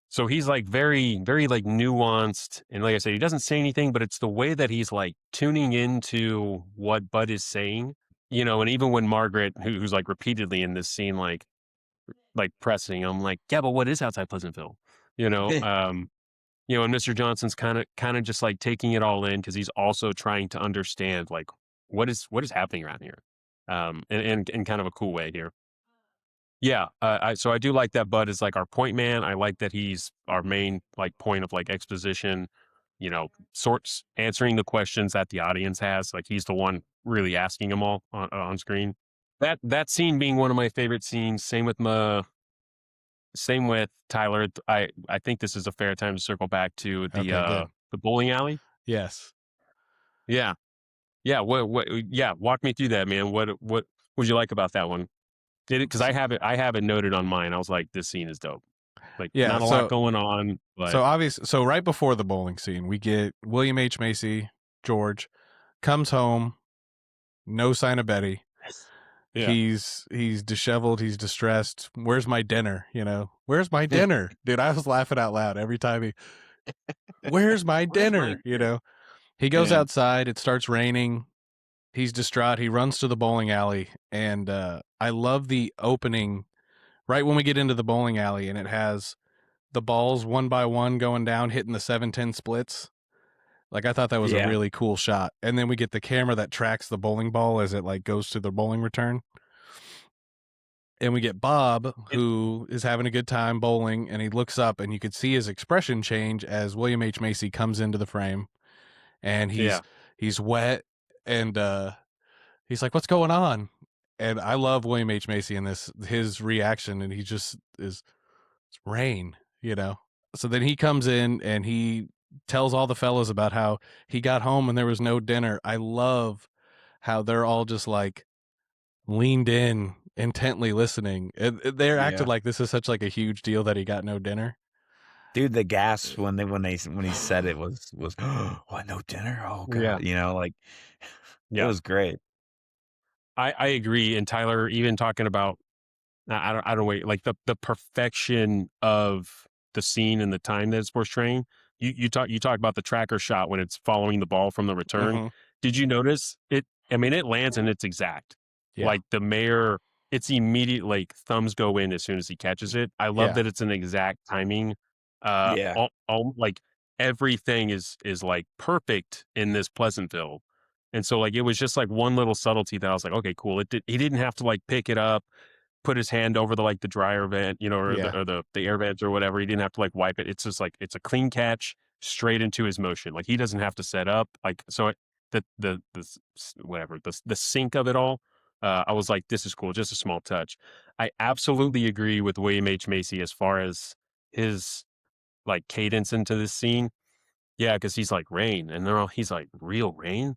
B: So he's like very, very like nuanced. And like I said, he doesn't say anything, but it's the way that he's like tuning into what Bud is saying, and even when Margaret, who's like repeatedly in this scene, like pressing him, like, "Yeah, but what is outside Pleasantville?" And Mr. Johnson's kind of just like taking it all in, because he's also trying to understand like what is happening around here, and in kind of a cool way here. Yeah, so I do like that Bud is like our point man. I like that he's our main like point of like exposition, sorts answering the questions that the audience has. Like he's the one really asking them all on screen. That scene being one of my favorite scenes. Same with Tyler. I think this is a fair time to circle back to the bowling alley.
D: Yes.
B: Yeah. Yeah. Walk me through that, man. What would you like about that one? Because I have it noted on mine. I was like, this scene is dope. Like, not a lot going on, but
D: so right before the bowling scene, we get William H. Macy, George, comes home, no sign of Betty.
B: Yeah.
D: He's disheveled. He's distressed. Where's my dinner? Where's my dinner? Dude, I was laughing out loud every time where's my dinner? He goes outside. It starts raining. He's distraught. He runs to the bowling alley. And I love the opening right when we get into the bowling alley, and it has the balls one by one going down, hitting the 7-10 splits. Like, I thought that was a really cool shot. And then we get the camera that tracks the bowling ball as it like goes to the bowling return. And we get Bob, who is having a good time bowling, and he looks up, and you could see his expression change as William H. Macy comes into the frame, and he's wet, and he's like, "What's going on?" And I love William H. Macy in this, his reaction, and he just is, it's rain, So then he comes in and he tells all the fellas about how he got home and there was no dinner. I love how they're all just like leaned in, intently listening. They're acting like this is such like a huge deal that he got no dinner.
C: Dude, the gasp when he said it was what, no dinner? Oh god, it was great.
B: I agree. And Tyler, even talking about, I don't wait, like the perfection of the scene and the time that it's portraying. You talk about the tracker shot when it's following the ball from the return.
D: Mm-hmm.
B: Did you notice it? I mean, it lands and it's exact. Yeah. Like the mayor, it's immediate, like thumbs go in as soon as he catches it. I love that it's an exact timing. Like everything is like perfect in this Pleasantville. And so like, it was just like one little subtlety that I was like, okay, cool. He didn't have to like pick it up, put his hand over the dryer vent, or the air vents or whatever. He didn't have to like wipe it. It's just like, it's a clean catch straight into his motion. Like he doesn't have to set up. Like, so the sync of it all, I was like, this is cool. Just a small touch. I absolutely agree with William H. Macy as far as his like cadence into this scene. Yeah. Cause he's like rain, and he's like, real rain.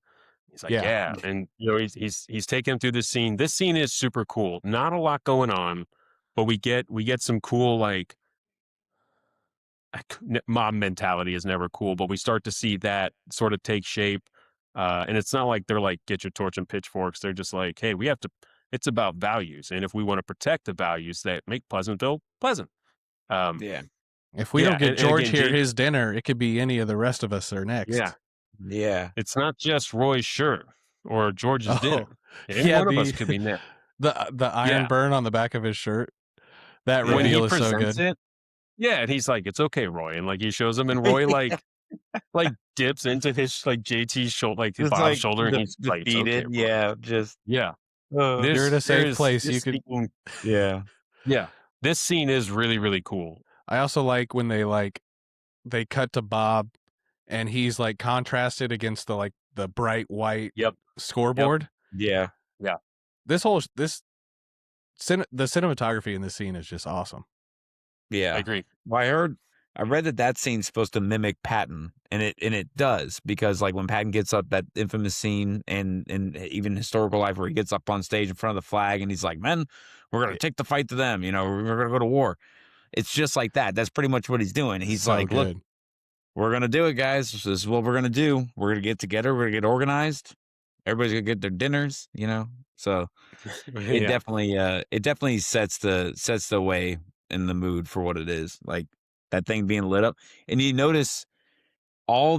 B: He's like, yeah. And he's taking him through this scene. This scene is super cool. Not a lot going on, but we get some cool, like, mob mentality is never cool, but we start to see that sort of take shape. And it's not like they're like, get your torch and pitchforks. They're just like, hey, it's about values. And if we want to protect the values that make Pleasantville pleasant.
D: If we don't get George here his dinner, it could be any of the rest of us are next.
C: Yeah.
B: It's not just Roy's shirt or George's dinner. Any one of us could be next.
D: The iron burn on the back of his shirt. That reveal is so good.
B: Yeah, and he's like, it's okay, Roy. And like he shows him, and Roy like dips into his like JT's shoulder, like his Bob's shoulder, and he's like,
C: defeated.
B: Okay,
D: you're in a safe place. You could
B: This scene is really, really cool.
D: I also like when they cut to Bob, and he's like contrasted against the bright white scoreboard.
C: Yeah.
D: The cinematography in this scene is just awesome.
C: Yeah,
B: I agree.
C: Well, I read that scene's supposed to mimic Patton, and it does, because like when Patton gets up, that infamous scene and even historical life where he gets up on stage in front of the flag and he's like, "Men, we're gonna take the fight to them. We're gonna go to war." It's just like that. That's pretty much what he's doing. He's so like, good. "Look, we're gonna do it, guys. This is what we're gonna do. We're gonna get together. We're gonna get organized. Everybody's gonna get their dinners. So it definitely sets the way in the mood for what it is, like that thing being lit up. And you notice all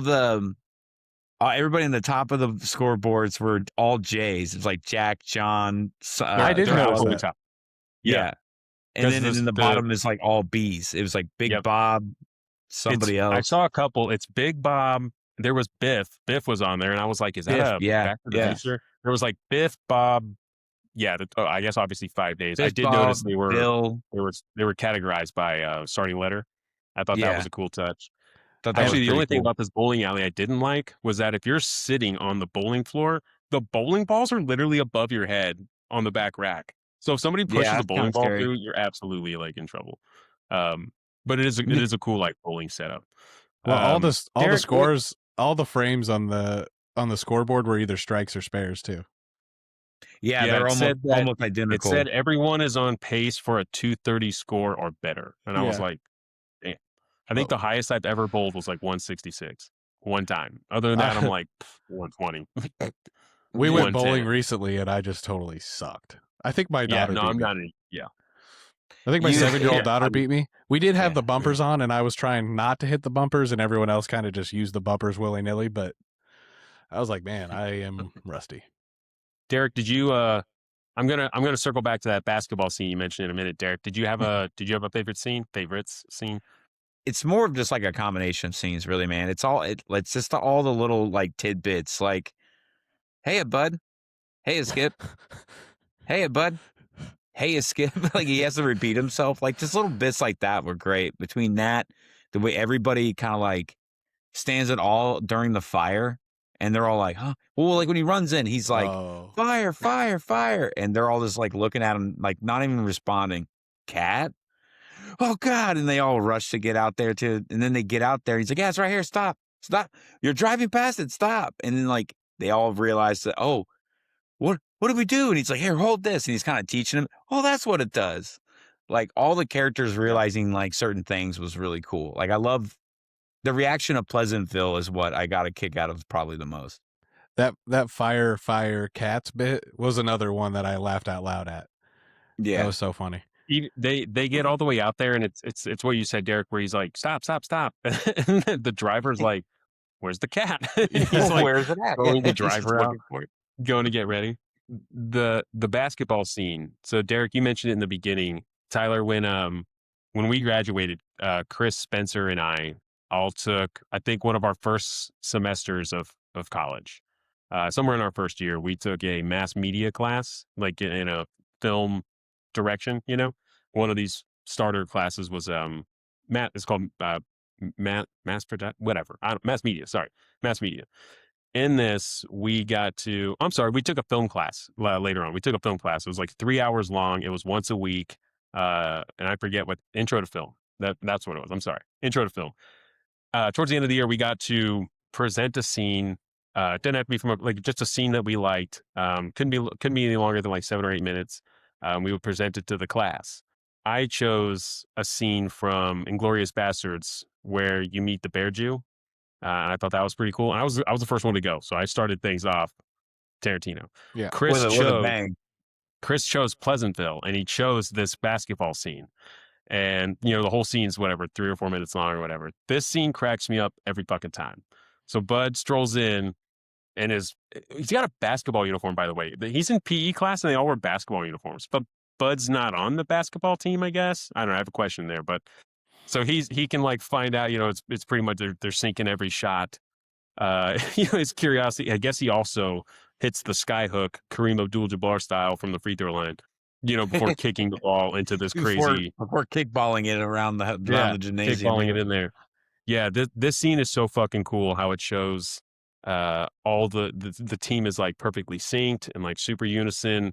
C: everybody in the top of the scoreboards were all J's. It's like Jack, John.
D: I did notice that.
B: Top.
C: Yeah. And then in the bottom is like all B's. It was like Big Bob, somebody else.
B: I saw a couple. It's Big Bob. There was Biff. Biff was on there, and I was like, is that a Back to the Future? There was like Biff, Bob. Yeah, I guess obviously 5 days. I did notice they were categorized by starting letter. I thought that was a cool touch. Actually, the only thing about this bowling alley I didn't like was that if you're sitting on the bowling floor, the bowling balls are literally above your head on the back rack. So if somebody pushes a bowling ball through, you're absolutely like in trouble. But it is a cool like bowling setup.
D: Well, all the scores, all the frames on the scoreboard were either strikes or spares too.
C: Yeah, they're almost identical.
B: It said everyone is on pace for a 230 score or better. And I was like, damn. I think the highest I've ever bowled was like 166 one time. Other than that, I'm like 120.
D: We went bowling recently, and I just totally sucked. I think my
B: Yeah,
D: daughter
B: no,
D: beat
B: I'm
D: me.
B: not. Yeah,
D: I think my
C: You-
D: 7-year-old
B: yeah,
D: daughter beat me. We did have
C: Yeah.
D: the bumpers on, and I was trying not to hit the bumpers, and everyone else kind of just used the bumpers willy nilly. But I was like, man, I am rusty.
B: Derek, did you? I'm gonna circle back to that basketball scene you mentioned in a minute. Derek, did you have a favorite scene? Favorites scene?
C: It's more of just like a combination of scenes, really, man. It's just all the little like tidbits, like, hey, bud, hey, Skip, hey, bud, hey, Skip. Like he has to repeat himself. Like just little bits like that were great. Between that, the way everybody kind of like stands it all during the fire, and they're all like, huh? Well, like when he runs in, he's like,
D: Oh,
C: fire, fire, fire, and they're all just like looking at him, like not even responding. Cat. Oh God. And they all rush to get out there too. And then they get out there. He's like, yeah, it's right here. Stop. Stop. You're driving past it. Stop. And then like they all realize that, oh, what do we do? And he's like, here, hold this. And he's kind of teaching him, oh, that's what it does. Like all the characters realizing like certain things was really cool. Like I love the reaction of Pleasantville is what I got a kick out of probably the most.
D: that fire cats bit was another one that I laughed out loud at.
C: Yeah.
D: That was so funny.
B: They get all the way out there, and it's what you said, Derek, where he's like, stop, stop, stop, and the driver's like, where's the cat? He's like,
C: where's it at?
B: throwing the
C: He's just
B: driver out,
C: looking for it.
B: going to get ready. The basketball scene. So Derek, you mentioned it in the beginning. Tyler, when we graduated, Chris, Spencer, and I all took, I think, one of our first semesters of college. Somewhere in our first year, we took a mass media class, like in a film direction. One of these starter classes was it's called mass product, whatever. Mass media. Sorry, mass media. In this, we took a film class later on. We took a film class. It was like 3 hours long. It was once a week. And I forget what intro to film. That's what it was. I'm sorry. Intro to film. Towards the end of the year, we got to present a scene. It didn't have to be from just a scene that we liked. Couldn't be any longer than like 7 or 8 minutes. We would present it to the class. I chose a scene from Inglourious Bastards where you meet the Bear Jew. And I thought that was pretty cool. And I was the first one to go, so I started things off. Tarantino.
D: Yeah.
C: With a bang.
B: Chris chose Pleasantville, and he chose this basketball scene. And the whole scene's whatever, 3 or 4 minutes long or whatever. This scene cracks me up every fucking time. So Bud strolls in, and he's got a basketball uniform, by the way. He's in PE class, and they all wear basketball uniforms. But Bud's not on the basketball team, I guess. I don't know. I have a question there, but. So he can like find out, it's pretty much they're sinking every shot. His curiosity. I guess he also hits the sky hook, Kareem Abdul-Jabbar style from the free throw line. Before kicking the ball into this crazy
C: before kickballing it around the gymnasium,
B: kickballing it in there. Yeah, this scene is so fucking cool. How it shows all the team is like perfectly synced and like super unison.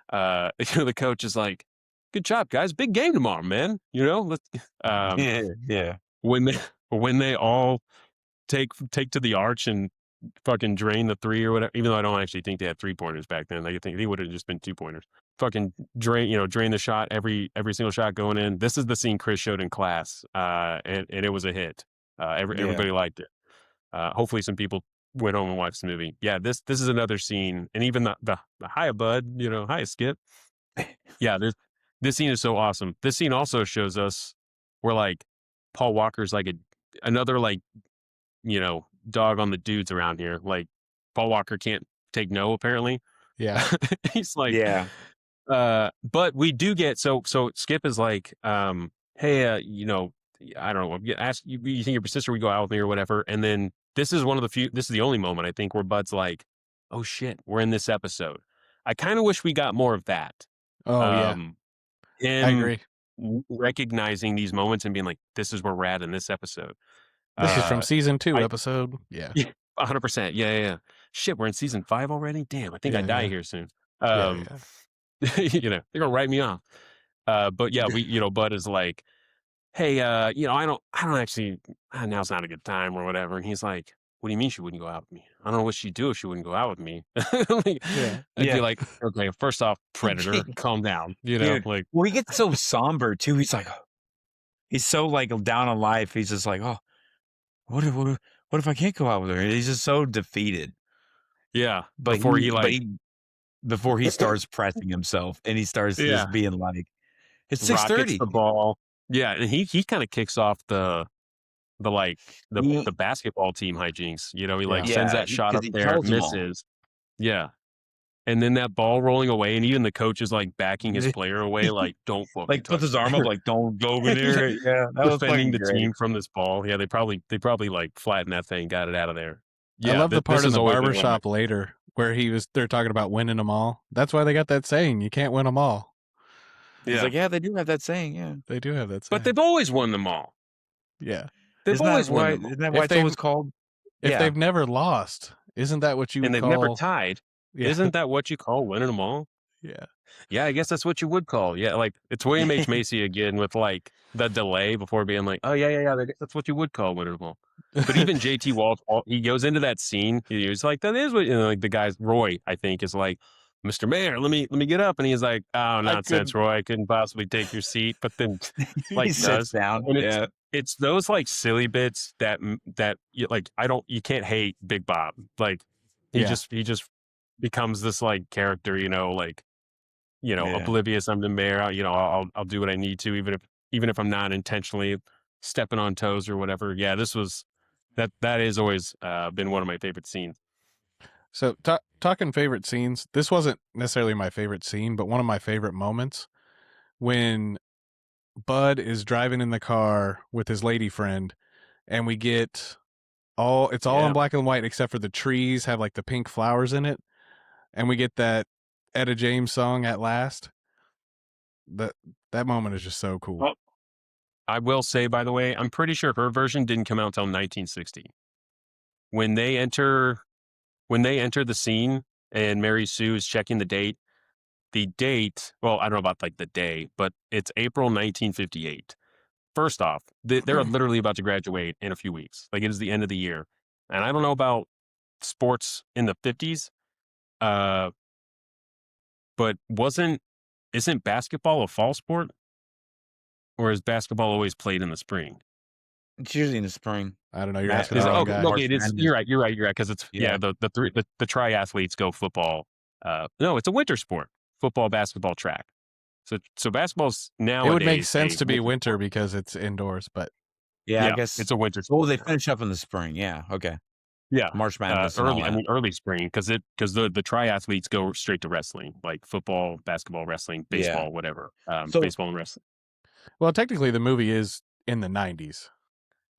B: The coach is like, good job, guys. Big game tomorrow, man. Let's
C: yeah.
B: When they all take to the arch and fucking drain the three or whatever, even though I don't actually think they had 3-pointers back then. I think they would have just been 2-pointers. Fucking drain the shot, every single shot going in. This is the scene Chris showed in class, and it was a hit. Everybody liked it. Hopefully some people went home and watched the movie. Yeah, this is another scene, and even the hiya Bud, hiya Skip. Yeah, this scene is so awesome. This scene also shows us where like Paul Walker's like another like dog on the dudes around here. Like Paul Walker can't take no, apparently.
D: Yeah.
B: He's like,
C: Yeah.
B: But we do get so Skip is like, hey, I don't know, ask you think your sister would go out with me or whatever. And then this is the only moment I think where Bud's like, oh shit, we're in this episode. I kind of wish we got more of that.
D: Oh yeah. I agree.
B: Recognizing these moments and being like, this is where we're at in this episode.
D: This is from season 2 episode. Yeah.
B: 100%. Yeah. Shit, we're in season 5 already. Damn, I think I die here soon.
D: Yeah.
B: They're gonna write me off. But yeah, Bud is like, hey, I don't actually. Now's not a good time or whatever. And he's like, what do you mean she wouldn't go out with me? I don't know what she'd do if she wouldn't go out with me. I'd be like, okay, first off, predator, calm down.
C: Dude, well, he gets so somber too. He's like, he's so like down on life. He's just like, oh, what if I can't go out with her? He's just so defeated.
B: Yeah,
C: but before he starts pressing himself and he starts just being like, it's
B: rockets
C: 6:30.
B: the ball. Yeah, and he kind of kicks off the basketball team hijinks. You know, he like sends that shot up
C: he
B: there,
C: tells them all.
B: misses. Yeah. And then that ball rolling away, and even the coach is like backing his player away, like, don't fucking
C: Like puts
B: touch
C: his arm up, like, don't go over near it. Yeah, that was
B: defending
C: fucking
B: the
C: great.
B: team from this ball. Yeah, they probably like flattened that thing, got it out of there.
D: I
B: Yeah,
D: love the part
B: this
D: in
B: has
D: the
B: always been one of my-
D: barbershop later where they're talking about winning them all. That's why they got that saying, you can't win them all.
C: He's like, yeah, they do have that saying, yeah.
D: They do have that saying.
B: But they've always won them all.
D: Yeah.
B: They've
C: Isn't
B: always
C: that
B: won
C: why,
B: them all.
C: isn't that why it's always called?
D: If they've never lost, isn't that what you would
B: And they've
D: call?
B: never tied.
D: Yeah.
B: Isn't that what you call winning them all?
D: Yeah.
B: Yeah, I guess that's what you would call. Yeah, like it's William H. Macy again with like the delay before being like, oh yeah. I guess that's what you would call winning them all. But even JT Walsh, he goes into that scene. He's like, that is what, you know, like the guy Roy, I think, is like, Mr. Mayor, let me get up, and he's like, oh nonsense, Roy, I couldn't possibly take your seat. But then like
C: he sits down.
B: And it's those like silly bits that like you can't hate Big Bob. Like he just becomes this like character, you know, like, you know, oblivious. I'm the mayor. You know, I'll do what I need to, even if I'm not intentionally stepping on toes or whatever. Yeah, this was that is always been one of my favorite scenes.
D: So talking favorite scenes, this wasn't necessarily my favorite scene, but one of my favorite moments when Bud is driving in the car with his lady friend, and we get it's all in black and white except for the trees have like the pink flowers in it, and we get that Etta James song at last. That moment is just so cool.
B: Well, I will say, by the way, I'm pretty sure her version didn't come out until 1960. When they enter the scene and Mary Sue is checking the date, well, I don't know about like the day, but it's April 1958. First off, they're literally about to graduate in a few weeks. Like it is the end of the year. And I don't know about sports in the 50s, but isn't basketball a fall sport? Or is basketball always played in the spring?
C: It's usually in the spring.
D: I don't know. You're asking the wrong guy.
B: Okay, you're right. Because it's the triathletes go football. No, it's a winter sport. Football, basketball, track. So basketball's nowadays.
D: It would make sense to be winter because it's indoors, but
C: I guess
B: it's a winter sport.
C: Well, they finish up in the spring. Yeah. Okay.
B: Yeah,
C: March Madness.
B: early spring because the triathletes go straight to wrestling, like football, basketball, wrestling, baseball, whatever. Baseball and wrestling.
D: Well, technically, the movie is in the 90s.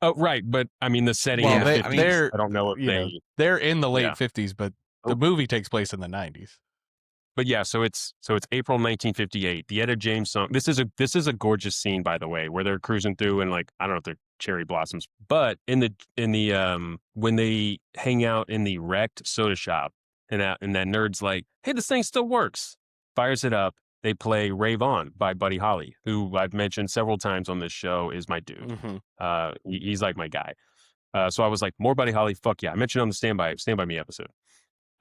B: Oh, right, but I mean the setting in the 50s. I don't know if
D: they're in the late 50s, but the movie takes place in the 90s.
B: But yeah, so it's April 1958. The Etta James song. This is a gorgeous scene, by the way, where they're cruising through and like I don't know if they're cherry blossoms, but in the when they hang out in the wrecked soda shop and that nerd's like, hey, this thing still works. Fires it up. They play Rave On by Buddy Holly, who I've mentioned several times on this show is my dude.
D: Mm-hmm.
B: He's like my guy. So I was like, more Buddy Holly, fuck yeah. I mentioned on the Stand By Me episode.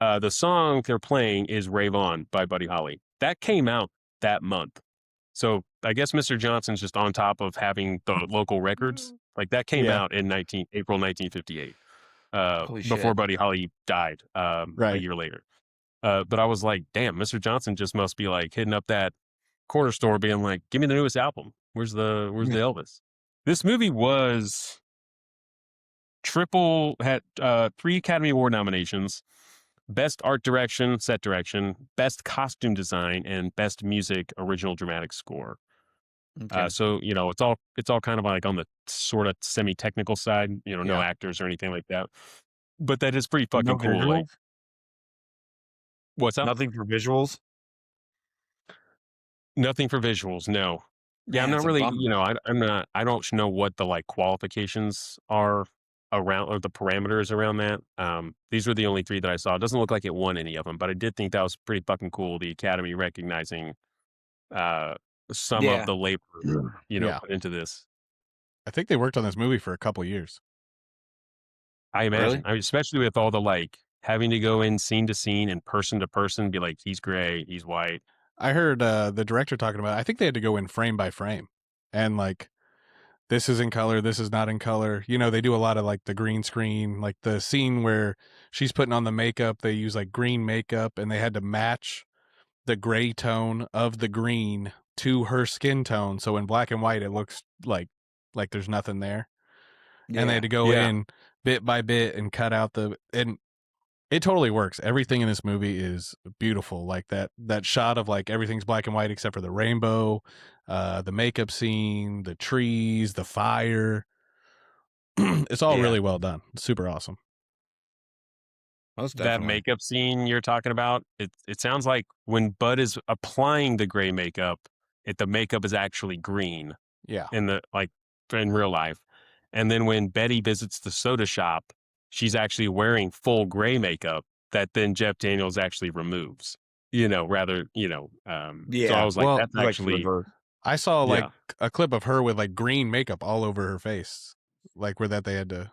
B: The song they're playing is Rave On by Buddy Holly. That came out that month. So I guess Mr. Johnson's just on top of having the local records. Like that came out in April 1958, before Buddy Holly died a year later. But I was like, damn, Mr. Johnson just must be like hitting up that corner store being like, give me the newest album. Where's the Elvis? This movie was had 3 Academy Award nominations: Best Art Direction, Set Direction, Best Costume Design, and Best Music Original Dramatic Score. Okay. So, you know, it's all kind of like on the sort of semi-technical side, you know, no actors or anything like that. But that is pretty fucking cool. Like, what's up?
C: Nothing for visuals?
B: Nothing for visuals, no. Yeah, I'm not really, you know, I don't know what the like qualifications are around or the parameters around that. These were the only 3 that I saw. It doesn't look like it won any of them, but I did think that was pretty fucking cool. The Academy recognizing some of the labor, you know, put into this.
D: I think they worked on this movie for a couple years.
B: I imagine, I mean, especially with all the like having to go in scene to scene and person to person, be like, he's gray, he's white.
D: I heard the director talking about it. I think they had to go in frame by frame and like, this is in color, this is not in color. You know, they do a lot of like the green screen, like the scene where she's putting on the makeup. They use like green makeup and they had to match the gray tone of the green to her skin tone. So in black and white, it looks like there's nothing there.
C: Yeah.
D: And they had to go
B: Yeah.
D: in bit by bit and cut out and it totally works. Everything in this movie is beautiful. Like that shot of like everything's black and white except for the rainbow, the makeup scene, the trees, the fire. It's all
C: Yeah.
D: really well done. Super awesome.
C: Most
B: That
C: definitely.
B: makeup scene you're talking about, it sounds like when Bud is applying the gray makeup, the makeup is actually green
D: Yeah.
B: in real life. And then when Betty visits the soda shop, she's actually wearing full gray makeup that then Jeff Daniels actually removes. So I was like,
C: Well,
B: that's
C: like
B: actually
C: reverse.
D: I saw like
B: Yeah.
D: a clip of her with like green makeup all over her face, like where they had to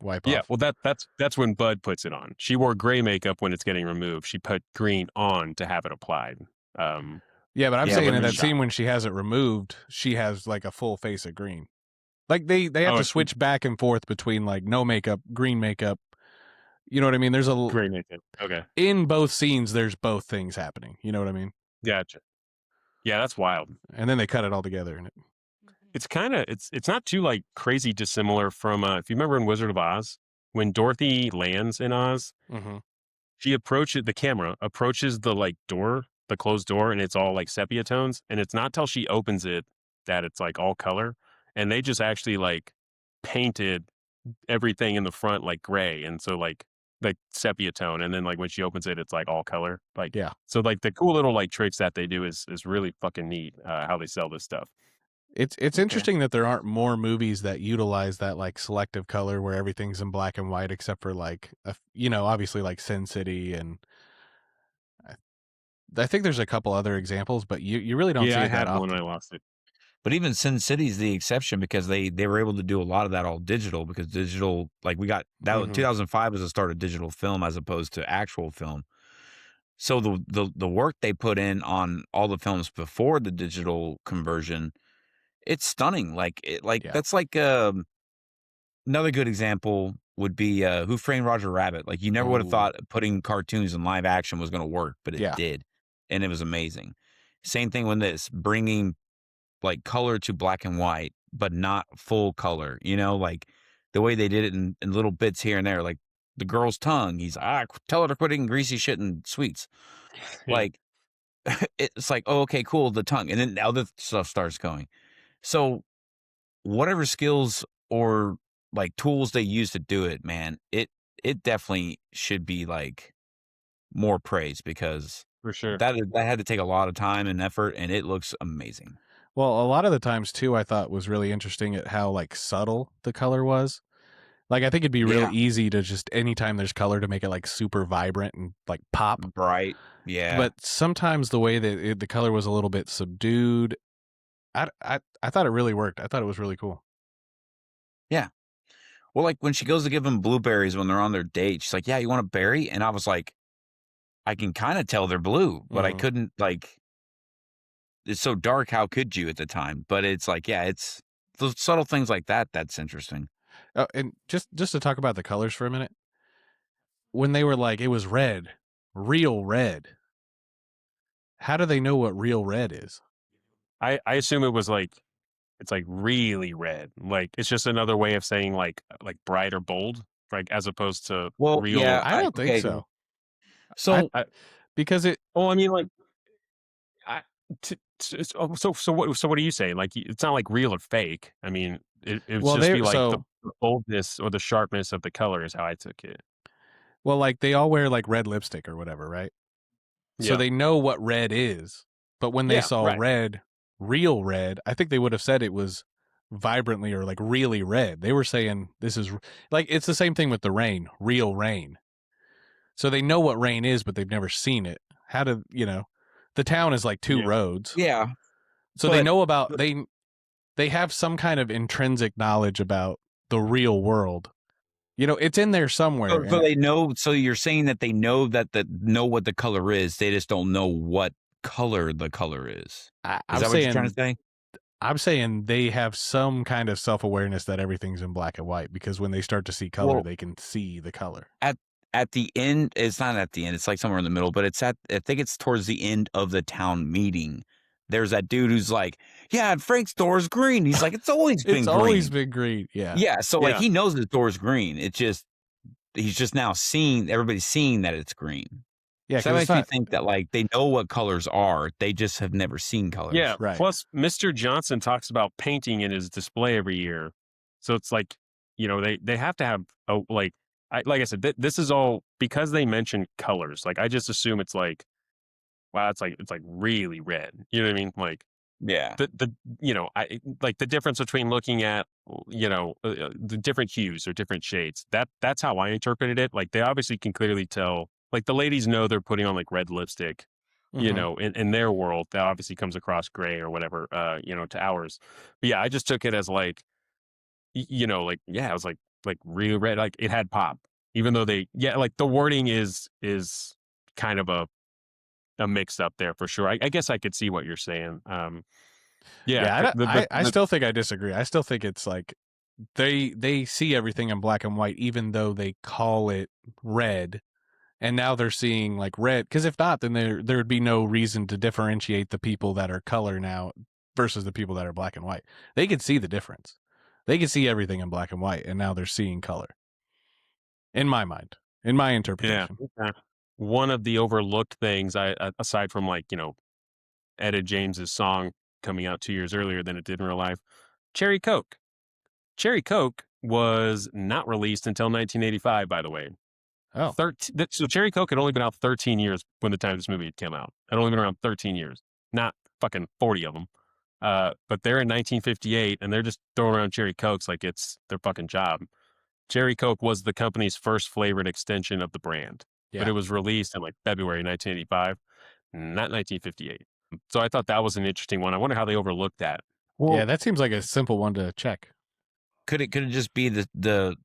D: wipe
B: Yeah,
D: off.
B: well, that's when Bud puts it on. She wore gray makeup when it's getting removed. She put green on to have it applied.
D: Yeah, but I'm
C: Yeah,
D: saying
C: but
D: in that
B: shot.
D: scene when she has it removed, she has like a full face of green. Like they have to switch back and forth between like no makeup, green makeup. You know what I mean? There's a
B: Gray makeup. Okay,
D: in both scenes. There's both things happening. You know what I mean?
B: gotcha. Yeah, that's wild.
D: And then they cut it all together. And
B: It's kind of it's not too like crazy dissimilar from if you remember in Wizard of Oz when Dorothy lands in Oz, she the camera approaches the like door, the closed door, and it's all like sepia tones, and it's not till she opens it that it's like all color, and they just actually like painted everything in the front like gray, and so like sepia tone, and then like when she opens it, it's like all color. Like
D: yeah,
B: so like the cool little like tricks that they do is really fucking neat. How they sell this stuff.
D: it's interesting that there aren't more movies that utilize that like selective color where everything's in black and white except for like obviously like Sin City, and I think there's a couple other examples, but you really don't see
B: I
D: it that
B: had one,
D: often.
B: I lost it.
C: But even Sin City's the exception because they were able to do a lot of that all digital because digital, like we got that 2005 was the start of digital film as opposed to actual film. So the work they put in on all the films before the digital conversion, it's stunning. That's like another good example would be Who Framed Roger Rabbit. Like you never would have thought putting cartoons in live action was going to work, but it did, and it was amazing. Same thing with this, bringing like color to black and white, but not full color. Like the way they did it in little bits here and there, like the girl's tongue. He's tell her to quit eating greasy shit and sweets. Like it's like, oh, okay, cool, the tongue, and then the other stuff starts going. So whatever skills or like tools they use to do it, man, it definitely should be like more praise because
B: For sure.
C: that had to take a lot of time and effort, and it looks amazing.
D: Well, a lot of the times too, I thought was really interesting at how like subtle the color was. Like I think it'd be real easy to just anytime there's color to make it like super vibrant and like pop.
C: Bright. Yeah.
D: But sometimes the way that the color was a little bit subdued, I thought it really worked. I thought it was really cool.
C: Yeah. Well, like when she goes to give them blueberries when they're on their date, she's like, "Yeah, you want a berry?" And I was like, I can kind of tell they're blue, but I couldn't like. It's so dark. How could you at the time? But it's like, yeah, it's the subtle things like that. That's interesting.
D: Oh, and just to talk about the colors for a minute, when they were like, it was red, real red. How do they know what real red is?
B: I assume it was like it's like really red. Like it's just another way of saying like bright or bold, like as opposed to real.
C: Yeah,
D: I don't think so.
C: So
D: because it.
B: Well, I mean, like, so what are you saying? Like, it's not like real or fake. I mean, it would just be like the boldness or the sharpness of the color is how I took it.
D: Well, like they all wear like red lipstick or whatever, right? So they know what red is. But when they saw red, real red, I think they would have said it was vibrantly or like really red. They were saying this is like, it's the same thing with the rain, real rain. So they know what rain is, but they've never seen it. How do, the town is like two roads.
C: Yeah.
D: So they know about, they have some kind of intrinsic knowledge about the real world. It's in there somewhere.
C: So they know. So you're saying that they know know what the color is. They just don't know what color the color is. Is that what you're trying to say?
D: I'm saying they have some kind of self-awareness that everything's in black and white because when they start to see color, they can see the color.
C: at the end, it's not at the end. It's like somewhere in the middle, but I think it's towards the end of the town meeting. There's that dude who's like, yeah, Frank's door's green. He's like, it's always been
D: It's
C: green.
D: always been green. Yeah.
C: Yeah. So like
B: Yeah.
C: he knows his door's green. He's just now everybody's seeing that it's green.
D: Yeah.
C: So that makes me think that like they know what colors are. They just have never seen colors.
B: Yeah.
D: Right.
B: Plus, Mr. Johnson talks about painting in his display every year. So it's like, they have to have, like I said, this is all because they mention colors. Like, I just assume it's like, wow, it's like really red. You know what I mean? Like,
C: yeah.
B: I like the difference between looking at, the different hues or different shades. That's how I interpreted it. Like, they obviously can clearly tell, like the ladies know they're putting on like red lipstick, in their world. That obviously comes across gray or whatever, to ours. But yeah, I just took it as like, it was like really red. Like it had pop, even though like the wording is kind of a mix up there for sure. I guess I could see what you're saying.
D: I still think I disagree. I still think it's like they see everything in black and white, even though they call it red. And now they're seeing like red, because if not, then there would be no reason to differentiate the people that are color now versus the people that are black and white. They could see the difference. They could see everything in black and white, and now they're seeing color. In my mind, in my interpretation.
B: Yeah. One of the overlooked things, aside from like, Etta James's song coming out 2 years earlier than it did in real life, Cherry Coke. Cherry Coke was not released until 1985, by the way.
D: Oh.
B: So Cherry Coke had only been out 13 years when the time this movie had come out. It had only been around 13 years, not fucking 40 of them. But they're in 1958, and they're just throwing around Cherry Cokes like it's their fucking job. Cherry Coke was the company's first flavored extension of the brand, but it was released in like February 1985, not 1958. So I thought that was an interesting one. I wonder how they overlooked that.
D: Well, yeah, that seems like a simple one to check.
C: Could it just be the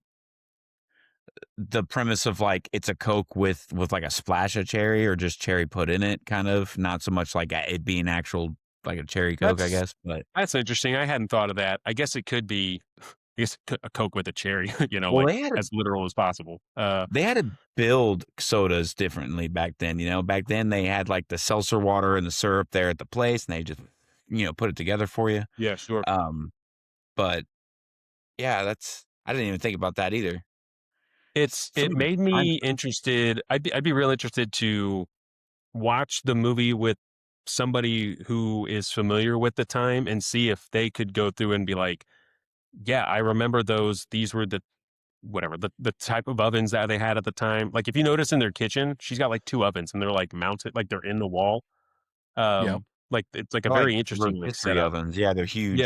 C: premise of like it's a Coke with like a splash of cherry or just cherry put in it, kind of, not so much like it being actual like a cherry Coke, I guess. But
B: that's interesting. I hadn't thought of that. I guess it could be, a Coke with a cherry,
C: well,
B: as literal as possible.
C: They had to build sodas differently back then. Back then they had like the seltzer water and the syrup there at the place, and they just put it together for you.
B: Yeah, sure.
C: But yeah, I didn't even think about that either.
B: It made me interested. I'd be real interested to watch the movie with somebody who is familiar with the time and see if they could go through and be like, yeah, I remember those. These were the type of ovens that they had at the time. Like if you notice in their kitchen, she's got like 2 ovens and they're like mounted, like they're in the wall. Like it's like a very interesting
C: rotisserie ovens. Yeah, they're huge.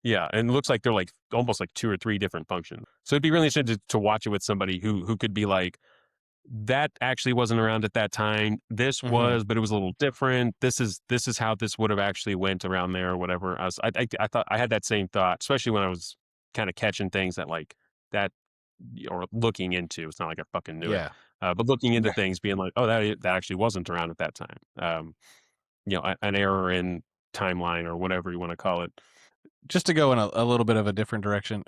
B: Yeah, and it looks like they're like almost like 2 or 3 different functions. So it'd be really interesting to watch it with somebody who could be like, that actually wasn't around at that time. This was, but it was a little different. This is how this would have actually went around there or whatever. I thought I had that same thought, especially when I was kind of catching things that like that or looking into. It's not like I fucking knew it, but looking into things, being like, oh, that actually wasn't around at that time. An error in timeline or whatever you want to call it.
D: Just to go in a little bit of a different direction,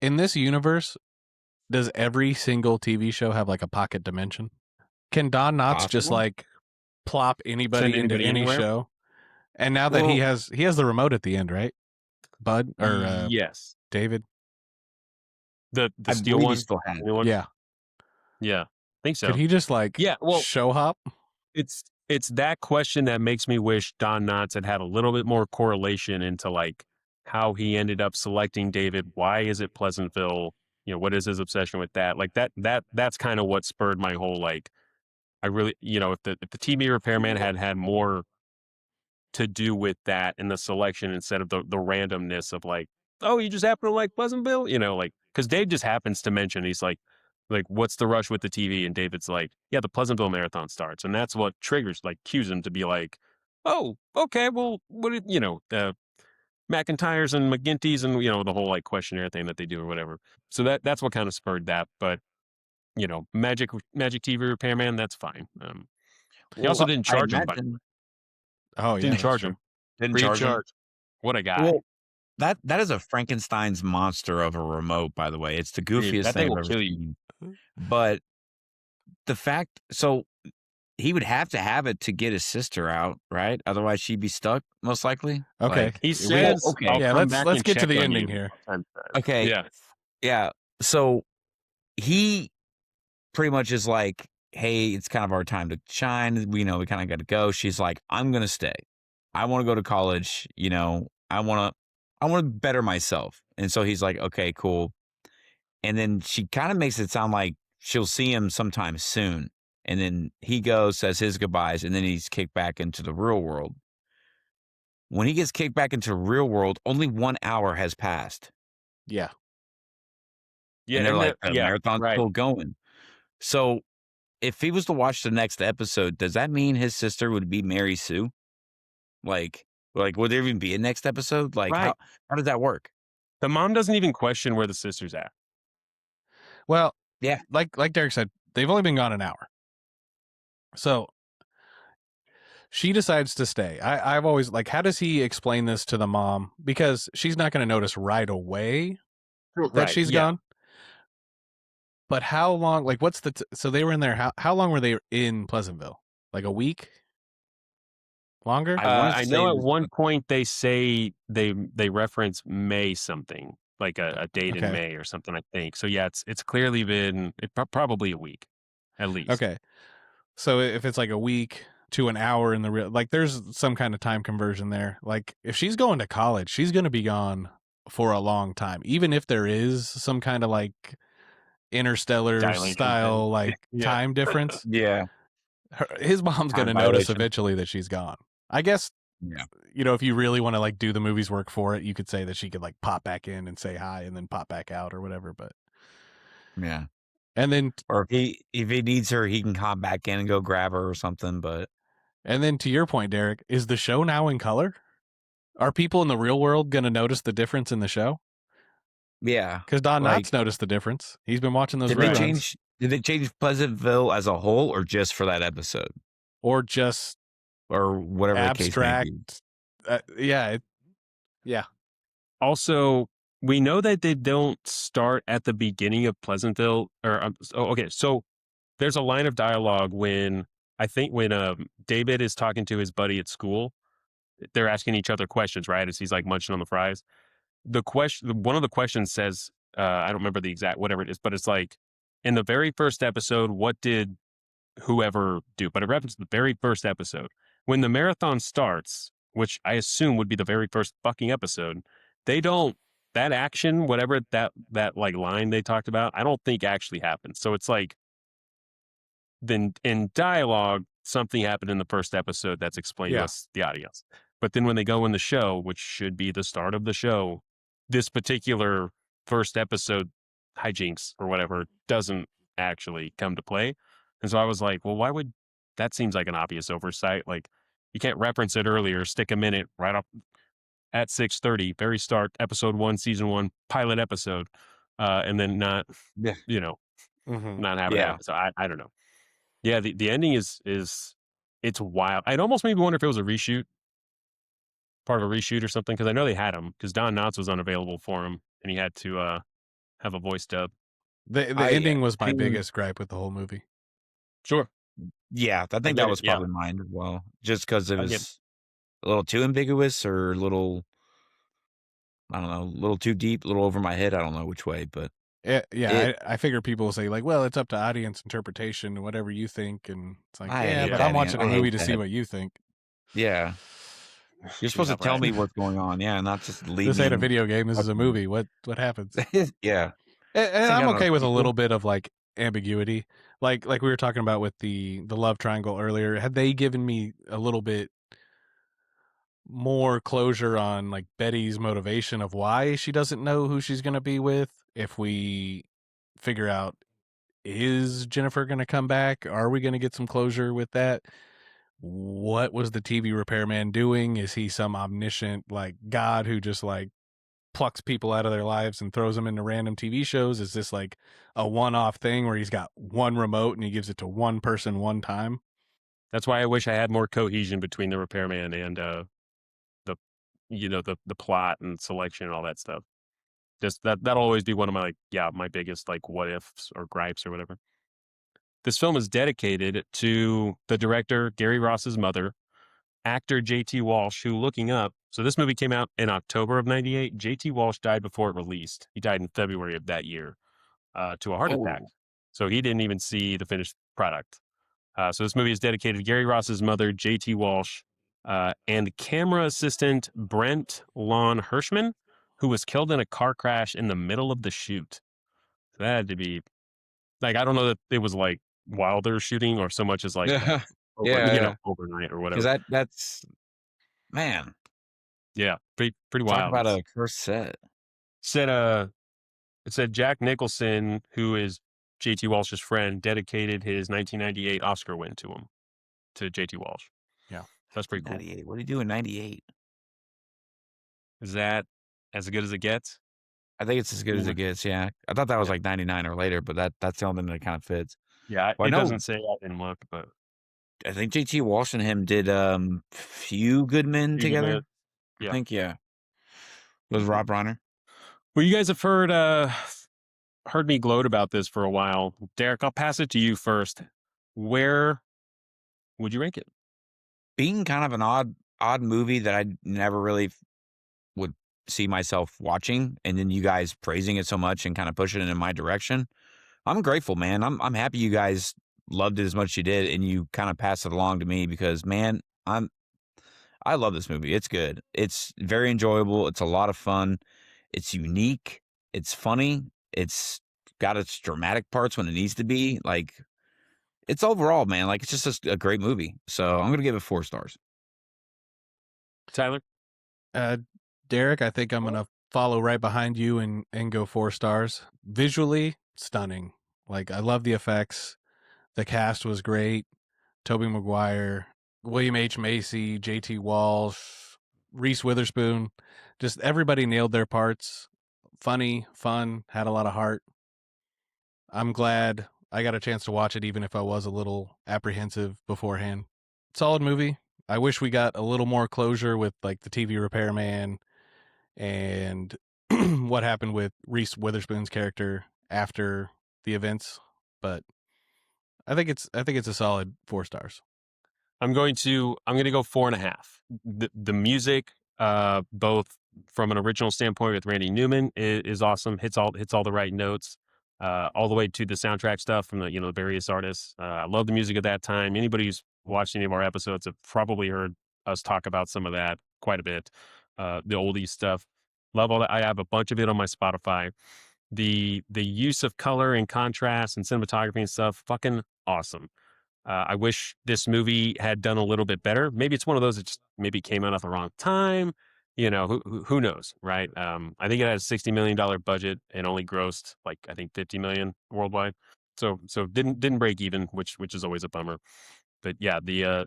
D: in this universe, does every single TV show have like a pocket dimension? Can Don Knotts just like plop anybody into any show? And now that he has the remote at the end, right? Bud or
B: yes,
D: David,
C: the
B: steel one.
C: Still has
B: yeah, I think so.
D: Could he just like show hop?
B: It's that question that makes me wish Don Knotts had a little bit more correlation into like how he ended up selecting David. Why is it Pleasantville? What is his obsession with that? Like that's kind of what spurred my whole, like, I really, if the TV repairman had more to do with that in the selection instead of the randomness of like, oh, you just happen to like Pleasantville, like, because Dave just happens to mention, he's like, what's the rush with the TV? And David's like, yeah, the Pleasantville Marathon starts. And that's what triggers, like, cues him to be like, oh, okay, well, what did, McIntyre's and McGinty's and, the whole like questionnaire thing that they do or whatever. So that's what kind of spurred that. But, Magic TV repairman, that's fine. He also didn't charge him. Didn't charge him.
C: Didn't charge him.
B: What a guy.
C: Well, that is a Frankenstein's monster of a remote, by the way. It's the goofiest thing I've ever seen. But the fact, so he would have to have it to get his sister out, right? Otherwise, she'd be stuck, most likely.
D: Okay.
B: He
C: Well,
B: says,
C: okay,
B: "I'll
D: Yeah,
B: come back
D: let's
B: and
D: get to
B: check
D: the
B: on
D: ending
B: you."
D: here.
C: okay,
B: Yeah.
C: yeah. So he pretty much is like, hey, it's kind of our time to shine. We know we kind of got to go. She's like, I'm gonna stay. I want to go to college. I want to better myself. And so he's like, okay, cool. And then she kind of makes it sound like she'll see him sometime soon. And then he goes, says his goodbyes, and then he's kicked back into the real world. When he gets kicked back into the real world, only 1 hour has passed.
D: Yeah.
B: Yeah,
C: And they're
B: and
C: like,
B: that,
C: the
B: yeah,
C: marathon's
B: right.
C: still going. So if he was to watch the next episode, does that mean his sister would be Mary Sue? Like would there even be a next episode? Like,
B: Right.
C: how does that work?
B: The mom doesn't even question where the sister's at.
D: Well,
C: Yeah.
D: like Derek said, they've only been gone an hour. So she decides to stay. I've always like, how does he explain this to the mom? Because she's not going to notice right away that
B: Right,
D: she's
B: yeah.
D: gone. But how long? Like, what's the? So they were in there. How long were they in Pleasantville? Like a week? Longer?
B: I know at one point they say they reference May something, like a date in
D: Okay.
B: May or something, I think. So yeah, it's clearly been probably a week, at least.
D: Okay. So if it's like a week to an hour in the real, like there's some kind of time conversion there. Like if she's going to college, she's going to be gone for a long time, even if there is some kind of like interstellar
B: Dilation
D: style
B: thing.
D: like
B: Yeah.
D: time difference.
C: Yeah.
D: His mom's going to
C: Time
D: notice
C: dilation.
D: eventually that she's gone. I guess,
C: Yeah.
D: if you really want to like do the movie's work for it, you could say that she could like pop back in and say hi and then pop back out or whatever. But
C: Yeah.
D: and then
C: Or if he needs her, he can come back in and go grab her or something. But
D: and then to your point, Derek, is the show now in color? Are people in the real world going to notice the difference in the show?
C: yeah,
D: Because Don
C: like,
D: Knotts noticed the difference. He's been watching those
C: did
D: reruns.
C: they change Pleasantville as a whole, or just for that episode,
D: Or just
C: or whatever
D: abstract.
C: the case may be?
D: Yeah.
B: Also, we know that they don't start at the beginning of Pleasantville. Okay, so there's a line of dialogue when David is talking to his buddy at school. They're asking each other questions, right? As he's like munching on the fries. One of the questions says, I don't remember the exact whatever it is, but it's like, in the very first episode, what did whoever do? But it references the very first episode. When the marathon starts, which I assume would be the very first fucking episode, that action, whatever that like line they talked about, I don't think actually happened. So it's like, then in dialogue, something happened in the first episode that's explained to us, the audience. But then when they go in the show, which should be the start of the show, this particular first episode, hijinks or whatever, doesn't actually come to play. And so I was like, well, that seems like an obvious oversight. Like, you can't reference it earlier, stick a minute right off at 6:30, very start, episode 1, season 1, pilot episode, and then not, not have it happen. So I don't know. Yeah, the ending is it's wild. I'd almost maybe wonder if it was a reshoot, part of a reshoot or something, because I know they had him, because Don Knotts was unavailable for him, and he had to have a voice dub.
D: The ending was my biggest gripe with the whole movie.
B: Sure.
C: Yeah, I think that was probably mine as well, just because it was a little too ambiguous or a little, I don't know, a little too deep, a little over my head. I don't know which way, but
D: I figure people will say like, well, it's up to audience interpretation and whatever you think, and it's like, but I'm watching a movie to see what you think.
C: Yeah, you're supposed to tell me what's going on, not just leave.
D: This ain't a video game. This is a movie. What happens?
C: Yeah,
D: and I'm okay with a little bit of like ambiguity, like we were talking about with the love triangle earlier. Had they given me a little bit more closure on like Betty's motivation of why she doesn't know who she's going to be with, if we figure out, is Jennifer going to come back? Are we going to get some closure with that? What was the TV repairman doing? Is he some omniscient like God who just like plucks people out of their lives and throws them into random TV shows? Is this like a one-off thing where he's got one remote and he gives it to one person one time?
B: That's why I wish I had more cohesion between the repairman and the plot and selection and all that stuff. Just that'll always be one of my my biggest like what ifs or gripes or whatever. this film is dedicated to the director Gary Ross's mother, actor J.T. Walsh, who, looking up, so this movie came out in October of '98. J.T. Walsh died before it released. He died in February of that year to a heart attack.
C: Oh.
B: So he didn't even see the finished product. So this movie is dedicated to Gary Ross's mother, J.T. Walsh, and camera assistant Brent Lon Hirschman, who was killed in a car crash in the middle of the shoot. So that had to be, like, I don't know that it was like while they're shooting or so much as like
C: Yeah.
B: overnight or whatever.
C: Because that's man.
B: Yeah, pretty
C: Talk
B: wild.
C: about a cursed set.
B: It said Jack Nicholson, who is J.T. Walsh's friend, dedicated his 1998 Oscar win to J.T. Walsh.
D: Yeah.
B: That's pretty cool.
C: 98. What did he do in 98?
B: Is that as good as it gets?
C: I think it's as good as it gets, yeah. I thought that was
B: Yeah.
C: like 99 or later, but that's the only thing that kind of fits.
B: Yeah,
C: Well,
B: it
C: I know-
B: doesn't say. I didn't look, but
C: I think JT Walsh and him did Few Good Men
B: Few Good
C: together.
B: Men. Yeah.
C: I think, yeah. It was Rob Reiner.
B: Well, you guys have heard me gloat about this for a while. Derek, I'll pass it to you first. Where would you rank it?
C: Being kind of an odd movie that I never really would see myself watching, and then you guys praising it so much and kind of pushing it in my direction. I'm grateful, man. I'm happy you guys loved it as much as you did, and you kind of passed it along to me because, man, I love this movie. It's good. It's very enjoyable. It's a lot of fun. It's unique. It's funny. It's got its dramatic parts when it needs to be. Like, it's overall, man, like, it's just a great movie. So I'm going to give it 4 stars.
B: Tyler?
D: Derek, I think I'm going to follow right behind you and go 4 stars. Visually, stunning. Like, I love the effects. The cast was great. Tobey Maguire, William H. Macy, J.T. Walsh, Reese Witherspoon. Just everybody nailed their parts. Funny, fun, had a lot of heart. I'm glad I got a chance to watch it, even if I was a little apprehensive beforehand. Solid movie. I wish we got a little more closure with like the TV repairman and what happened with Reese Witherspoon's character after the events, but I think it's a solid 4 stars.
B: I'm going to go 4.5. The music, both from an original standpoint with Randy Newman, is awesome. Hits all the right notes, all the way to the soundtrack stuff from the various artists. I love the music at that time. Anybody who's watched any of our episodes have probably heard us talk about some of that quite a bit. The oldies stuff. Love all that. I have a bunch of it on my Spotify. The use of color and contrast and cinematography and stuff, fucking awesome. I wish this movie had done a little bit better. Maybe it's one of those that just maybe came out at the wrong time. Who knows, right? I think it had a $60 million budget and only grossed like I think $50 million worldwide. So didn't break even, which is always a bummer. But yeah, the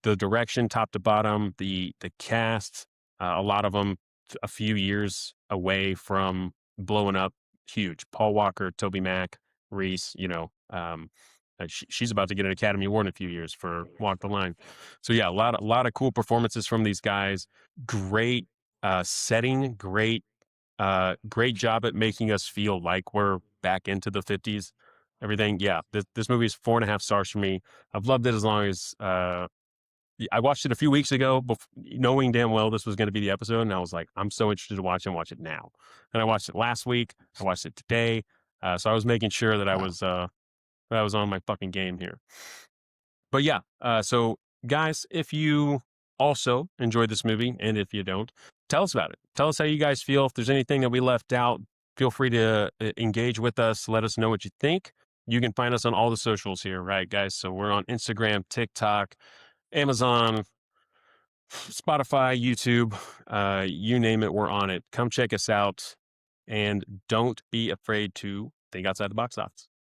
B: direction top to bottom, the cast, a lot of them a few years away from blowing up huge. Paul Walker, Toby Mac, Reese, she's about to get an Academy Award in a few years for Walk the Line. So yeah, a lot of cool performances from these guys. Great setting, great job at making us feel like we're back into the 50s. Everything, yeah. This movie is 4.5 stars for me. I've loved it as long as I watched it a few weeks ago, knowing damn well this was going to be the episode, and I was like, I'm so interested to watch it now. And I watched it last week. I watched it today. So I was making sure that I was on my fucking game here. But yeah, so guys, if you also enjoyed this movie, and if you don't, tell us about it. Tell us how you guys feel. If there's anything that we left out, feel free to engage with us. Let us know what you think. You can find us on all the socials here, right, guys? So we're on Instagram, TikTok, Amazon, Spotify, YouTube, you name it, we're on it. Come check us out, and don't be afraid to think outside the box office.